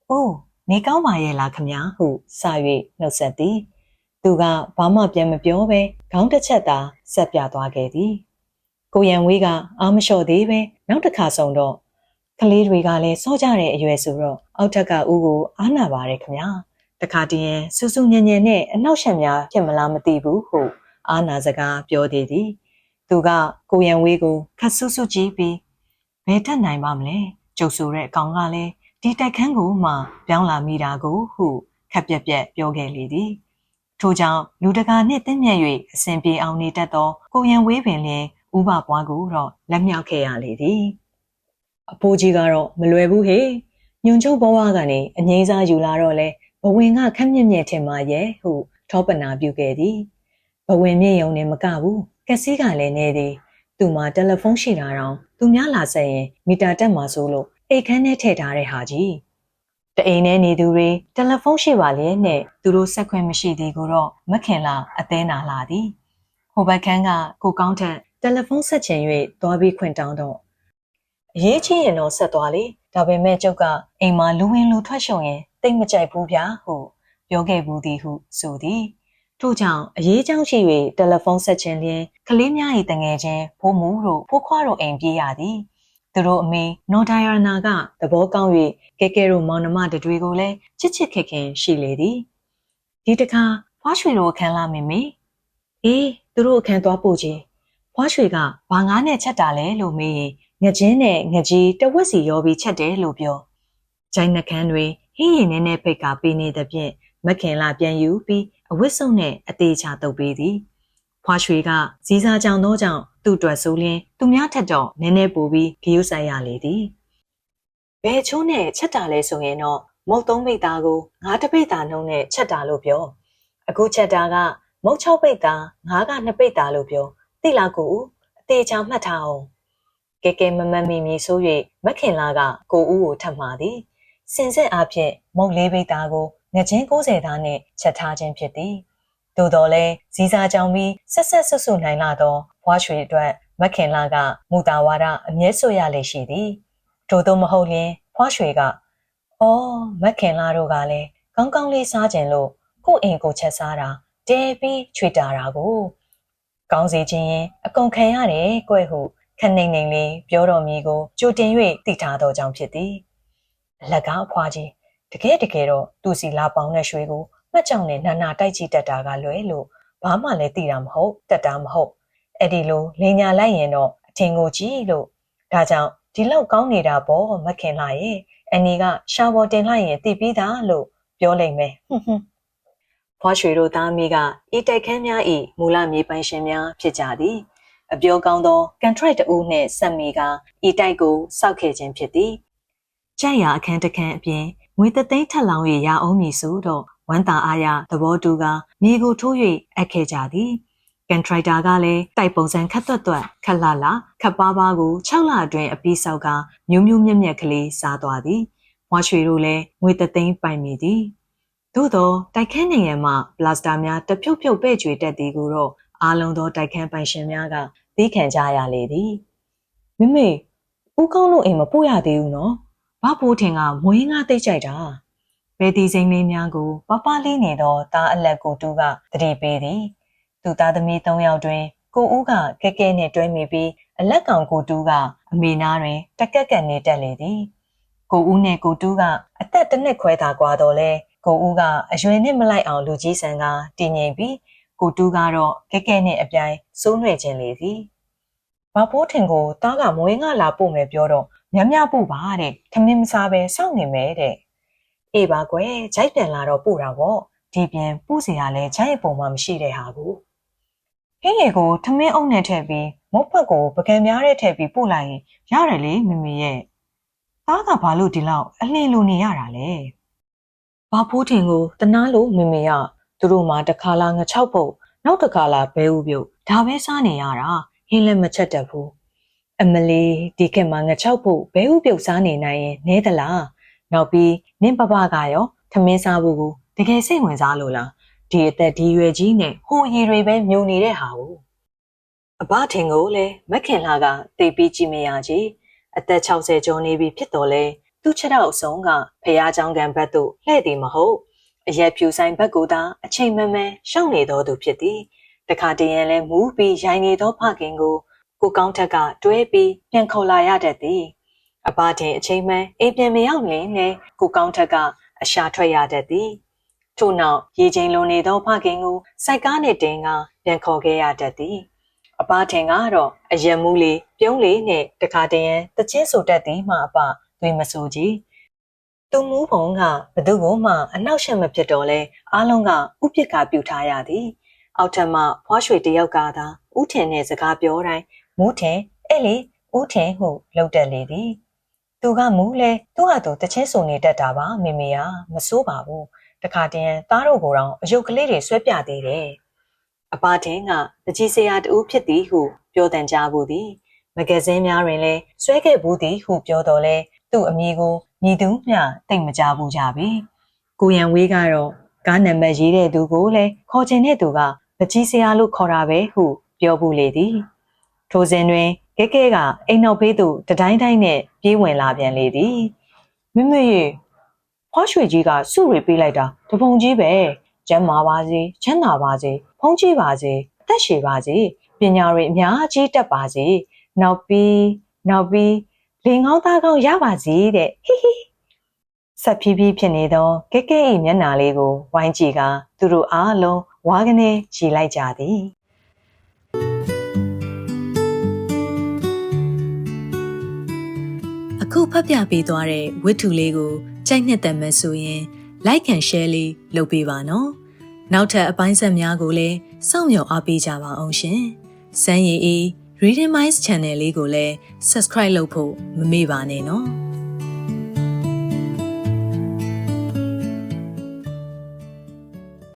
အိုးနေကောင်းပါရဲ့လားခမညာဟုစ၍နှုတ်ဆက်သည်သူကဘာမှပြန်မပြောဘဲခေါင်းတစ်ချက်သာဆက်ပြသွားခဲ့သည် ကိုရန်ဝေးကအားမလျှော့သေးပဲနောက်တစ်ခါဆုံတော့ကလေးတွေကလည်းစောကြတဲ့အရွယ်ဆိုတော့အောက်ထက်ကဦးကိုအားနာပါတယ်ခင်ဗျာတခါတည်းဆူဆူညံညံနဲ့အနောက်ရှက်များဖြစ်မလားမသိဘူးဟုအားနာစကားပြောသေးသည်သူကကိုရန်ဝေးကိုခတ်ဆူဆူကြည့်ပြီးဘယ်ထက်နိုင်ပါမလဲကျုပ်ဆိုတဲ့အကောင်ကလည်းဒီတိုက်ခန်းကိုမှပြောင်းလာမိတာကိုဟုခက်ပြက်ပြက်ပြောခဲ့လေသည်ထို့ကြောင့်လူတကာနှင့်တင်းမြတ်၍အစဉ်ပြေအောင်နေတတ်သောကိုရန်ဝေးပင်လျင်ဥပပွားကိုတော့လက်မြောက်ခဲ့ရလေသည်အဖိုးကြီးကတော့မလွယ်ဘူးဟေ့ညွန်ချုပ်ဘဝကနေအငိမ့်စားယူလာတော့လဲဘဝင်ကခက်မြင့်မြင့်ထင်ပါရဲ့ဟုထောပနာပြုခဲ့သည်ဘဝင်မြင့်ယုံနဲ့မကဘူးကက်စီကလည်းနေသည်သူမှတယ်လီဖုန်းရှိတာတော့သူများလာဆက်ရင်မီတာတက်မှာဆိုလို့အိတ်ခမ်းထဲထည့်ထားတဲ့ဟာကြီးတအိမ်ထဲနေသူတွေတယ်လီဖုန်းရှိပါလေနဲ့သူတို့ဆက်ခွင့်မရှိသည်ကိုတော့မခင်လာအသေးနာလာသည်ဟိုဘက်ခန်းကကိုကောင်းထက်တယ်လီဖုန်းဆက်ချင်၍သွားပြီးခွင့်တောင်းတော့အရေးကြီးရင်တော့ဆက်သွားလေဒါပေမဲ့ကျုပ်ကအိမ်မှာလူဝင်လူထွက်ရှုံရင်တိတ်မကြိုက်ဘူးဗျာဟုပြောခဲ့ဘူးသည်ဟုဆိုသည်ထို့ကြောင့်အရေးကြောင်းရှိ၍တယ်လီဖုန်းဆက်ခြင်းလျင်ကလေးများ၏တငယ်ချင်းဖိုးမူတို့ဖိုးခွားတို့အိမ်ပြေးရသည်သူတို့အမေနော်ဒိုင်ယာနာကသဘောကောင်း၍ကဲကဲတို့မောင်နှမတွေကိုလည်းချစ်ချစ်ခင်ခင်ရှိလေသည်ဒီတခါဖွားရွှေတို့အခန်းလာမေမေအေးသူတို့အခန်းသွားပို့ကြီးဖွားရွှေကဘာငါးနဲ့ချက်တာလဲလို့မေးရင်ငချင်းနဲ့ငကြီးတဝက်စီရောပြီးချက်တယ်လို့ပြောဂျိုင်းနှခမ်းတွေဟင်းရင်နဲ့ပိတ်ကပေးနေတဲ့ဖြင့်မခင်လာပြန်ယူပြီးအဝတ်စုံနဲ့အသေးချတုပ်ပေးသည်ဖွားရွှေကဇီးစားကြောင်သောကြောင့်သူ့အတွက်ဆိုလျင်သူများထက်တော့နည်းနည်းပိုပြီးဂရုစိုက်ရလေသည်ဘယ်ချိုးနဲ့ချက်တာလဲဆိုရင်တော့မုတ်သုံးပိတ်သားကိုငါးတပိတ်သားနှုံးနဲ့ချက်တာလို့ပြောအခုချက်တာကမုတ်6ပိတ်သားငါးက2ပိတ်သားလို့ပြောသိလားကိုဦးအသေးချမှတ်ထားအောင်ကဲကဲမမမီမီဆို၍မခင်လာကကိုဦးကိုထပ်မှာသည်စင်စစ်အားဖြင့်မုတ်4ပိတ်သားကိုငချင်း90သားနှင့်ချက်ထားခြင်းဖြစ်သည်သို့တော်လည်းဇီးစားကြောင်ပြီးဆက်ဆက်ဆွဆွနိုင်လာသောဘွားရွှေအတွက်မခင်လာကမူတာဝါဒအမြဲဆွရလေရှိသည်ထို့သောမဟုတ်လျင်ဘွားရွှေကအော်မခင်လာတို့ကလည်းကောင်းကောင်းလေးစားခြင်းလို့ကို့အိမ်ကိုချက်စားတာတဲပြီးချွေတာတာကိုကောင်းစေခြင်းရင်အကုန်ခံရတယ်ကွဲ့ဟုခနှိမ့်နှိမ့်လေးပြောတော်မူကိုကြိုတင်၍တည်ထားသောကြောင့်ဖြစ်သည်အလကားအဖွားကြီးတကယ်တော့သူစီလာပေါင်းတဲ့ရွှေကိုမှတ်ကြောင်နဲ့နာနာတိုက်ကြည့်တတ်တာကလွယ်လို့ဘာမှလည်းသိတာမဟုတ်တတ်တာမဟုတ်အဲ့ဒီလိုလင်ညာလိုက်ရင်တော့အထင်ကိုကြည့်လို့ဒါကြောင့်ဒီလောက်ကောင်းနေတာပေါ့မခင်လာရဲ့အနီကရှာပေါ်တင်လိုက်ရင်သိပြီးသားလို့ပြောလိုက်မယ်ဟွန်းဖွားရွှေတို့သားမိကဤတိုက်ခန်းများဤမူလမြေပိုင်ရှင်များဖြစ်ကြသည်အပြောကောင်းသောကန်ထရိုက်တူနှင့်ဆက်မီကဤတိုက်ကိုစောက်ခဲ့ခြင်းဖြစ်သည်ကြက်ရအခန်းတစ်ခန်းအပြင်ငွေသိန်းထက်လောင်း၍ရအောင်မည်ဆိုတော့ဝမ်းသာအားရသဘောတူကမြေကိုထိုး၍အပ်ခဲ့ကြသည်ကန်ထရိုက်တာကလည်းတိုက်ပုံစံခတ်သွက်ခက်လာခက်ပါးပါးကို6လအတွင်းအပြီးဆောက်ကမျိုးမျိုးမြက်မြက်ကလေးစားသွားသည်မွားရွှေတို့လည်းငွေသိန်းပိုင်မိသည်သို့သောတိုက်ခန်းနိုင်ငံမှပလတ်စတာများတဖြုတ်ဖြုတ်ပဲ့ကျွေတက်သည်ကိုတော့အားလုံးသောတိုက်ခန်းပိုင်ရှင်များကသိခံကြရလေသည်မမေဦးကောင်းတို့အိမ်မပို့ရသေးဘူးနော်ဘာဖိုးထင်ကမွေးငါသိကြိုက်တာဘယ်ဒီစိမ့်လေးများကိုပပလေးနေသောသားအလက်ကိုတူးကတတိပေးသည်သူသားသမီး3ယောက်တွင်ကိုဦးကကဲကဲနှင့်တွဲမိပြီးအလက်ကောင်ကိုတူးကအမေနာတွင်တကက်ကက်နေတက်လေသည်ကိုဦးနှင့်ကိုတူးကအသက်တစ်နှစ်ခွဲသာကွာတော့လဲကိုဦးကအရွယ်နှင့်မလိုက်အောင်လူကြီးဆန်ကတည်ငြိမ်ပြီးကိုတူးကတော့ကဲကဲနှင့်အပြိုင်စိုးနွယ်ခြင်းလေသည်ဘာဖိုးထင်ကိုသားကမွေးငါလာပို့မယ်ပြောတော့ညံ့ညပို့ပါတဲ့ထမင်းမစားပဲစောင့်နေမယ်တဲ့အေးပါကွယ်ဂျိုက်ပြန်လာတော့ပို့တာပေါ့ဒီပြင်ပူးစရာလဲဂျိုက်အပေါ်မှာမရှိတဲ့ဟာကိုဟင်းလေကိုထမင်းအုပ်နဲ့ထည့်ပြီးမုတ်ဖက်ကိုပကံများတဲ့ထည့်ပြီးပို့လိုက်ရင်ရတယ်လေမမေရဲ့သားကဘာလို့ဒီလောက်အလင်းလိုနေရတာလဲဘာဖိုးထင်ကိုတနာလို့မမေကသူတို့မှတစ်ခါလာငချောက်ပုတ်နောက်တစ်ခါလာဘဲဥပြုတ်ဒါပဲစားနေရတာဟင်းလည်းမချက်တတ်ဘူးအမလီဒီကမှာငချောက်ဖို့ဘဲဥပြုတ်စားနေနိုင်ရင်နဲသလားနောက်ပြီးနင့်ပပကရောထမင်းစားဖို့ကိုတကယ်စိတ်ဝင်စားလို့လားဒီအသက်ဒီရွယ်ကြီးနဲ့ဟိုရီတွေပဲမြုံနေတဲ့ဟာကိုအဘထင်ကိုလည်းမခင်လာကသိပြီးကြည့်မရကြီးအသက်60ကျော်နေပြီဖြစ်တော်လဲသူ့ခြေထောက်အစုံကဖះเจ้าကံဘက်သို့လှည့်သည်မဟုတ်အရက်ဖြူဆိုင်ဘက်ကိုသာအချိန်မမဲရှောက်နေတော်သူဖြစ်သည်တခါတည်းရန်လဲမူးပြီးရိုင်နေသောဖခင်ကို ကိုကောင်းထက်ကတွဲပြီးပြန်ခေါ်လာရတတ်သည်အဘထင်အချိန်မှန်အိမ်ပြန်မရောက်လင်းနဲ့ကိုကောင်းထက်ကအရှာထွက်ရတတ်သည်ထို့နောက်ရေချိန်လွန်နေသောဖခင်ကိုစိုက်ကားနဲ့တင်ကပြန်ခေါ်ခဲ့ရတတ်သည်အဘထင်ကတော့အယက်မူးလေးပြုံးလေးနဲ့တခါတည်းရန်တချင်းဆိုတတ်သည်မှအပသွေးမဆိုကြည်သူမူးပုံကဘသူကိုမှအနောက်ရှက်မဖြစ်တော့လဲအားလုံးကဥပစ်ကပြူထားရသည်အောက်ထပ်မှဖွားရွှေတယောက်ကသာဥထင်နဲ့စကားပြောတိုင်းမူးထင်အဲ့လေဥထင်ဟုလှုပ်တက်လေသည်သူကမူးလဲသူ့ဟာသူတချင်းဆိုနေတတ်တာပါမေမေကမစိုးပါဘူးတခါတည်းသားတို့ကိုတော့အယုတ်ကလေးတွေဆွဲပြသေးတယ်အဘထင်းကတကြီးစရာတူဖြစ်သည်ဟုပြောတန်ကြဘူးသည်မဂဇင်းများတွင်လည်းဆွဲခဲ့ဘူးသည်ဟုပြောတော်လဲသူ့အမည်ကိုမြည်သူမျှသိမ့်မကြဘူးကြပြီကိုရန်ဝေးကတော့ကားနံပါတ်ရေးတဲ့သူကိုလည်းခေါ်ချင်တဲ့သူကတကြီးစရာလို့ခေါ်တာပဲဟုပြောဘူးလေသည်ထိုစဉ်တွင်ကဲကဲကအိမ်နောက်ဖေးသို့တတိုင်းတိုင်းနဲ့ပြေးဝင်လာပြန်လေသည်မမေရေဖွားရွှေကြီးကစုရိပေးလိုက်တာတပုံကြီးပဲကျမ်းမာပါစေချမ်းသာပါစေဖုံးကြီးပါစေအသက်ရှည်ပါစေပညာတွေအများကြီးတက်ပါစေနောက်ပြီးလင်ကောင်းသားကောင်းရပါစေတဲ့ဟိဟိဆက်ဖြည်းဖြည်းဖြစ်နေသောကဲကဲ၏မျက်နှာလေးကိုဝိုင်းကြည့်ကသူတို့အားလုံးဝါကနေကြည်လိုက်ကြသည်အခုဖတ်ပြပေးသွားတဲ့ဝတ္ထုလေးကိုကြိုက်နှစ်သက်မယ်ဆိုရင် like and share လေးလုပ်ပေးပါနော်နောက်ထပ်အပိုင်းဆက်များကိုလည်းစောင့်မျှော်အားပေးကြပါအောင်ရှင်စမ်းရည် Reading Minds Channel လေးကိုလည်း subscribe လုပ်ဖို့မမေ့ပါနဲ့နော်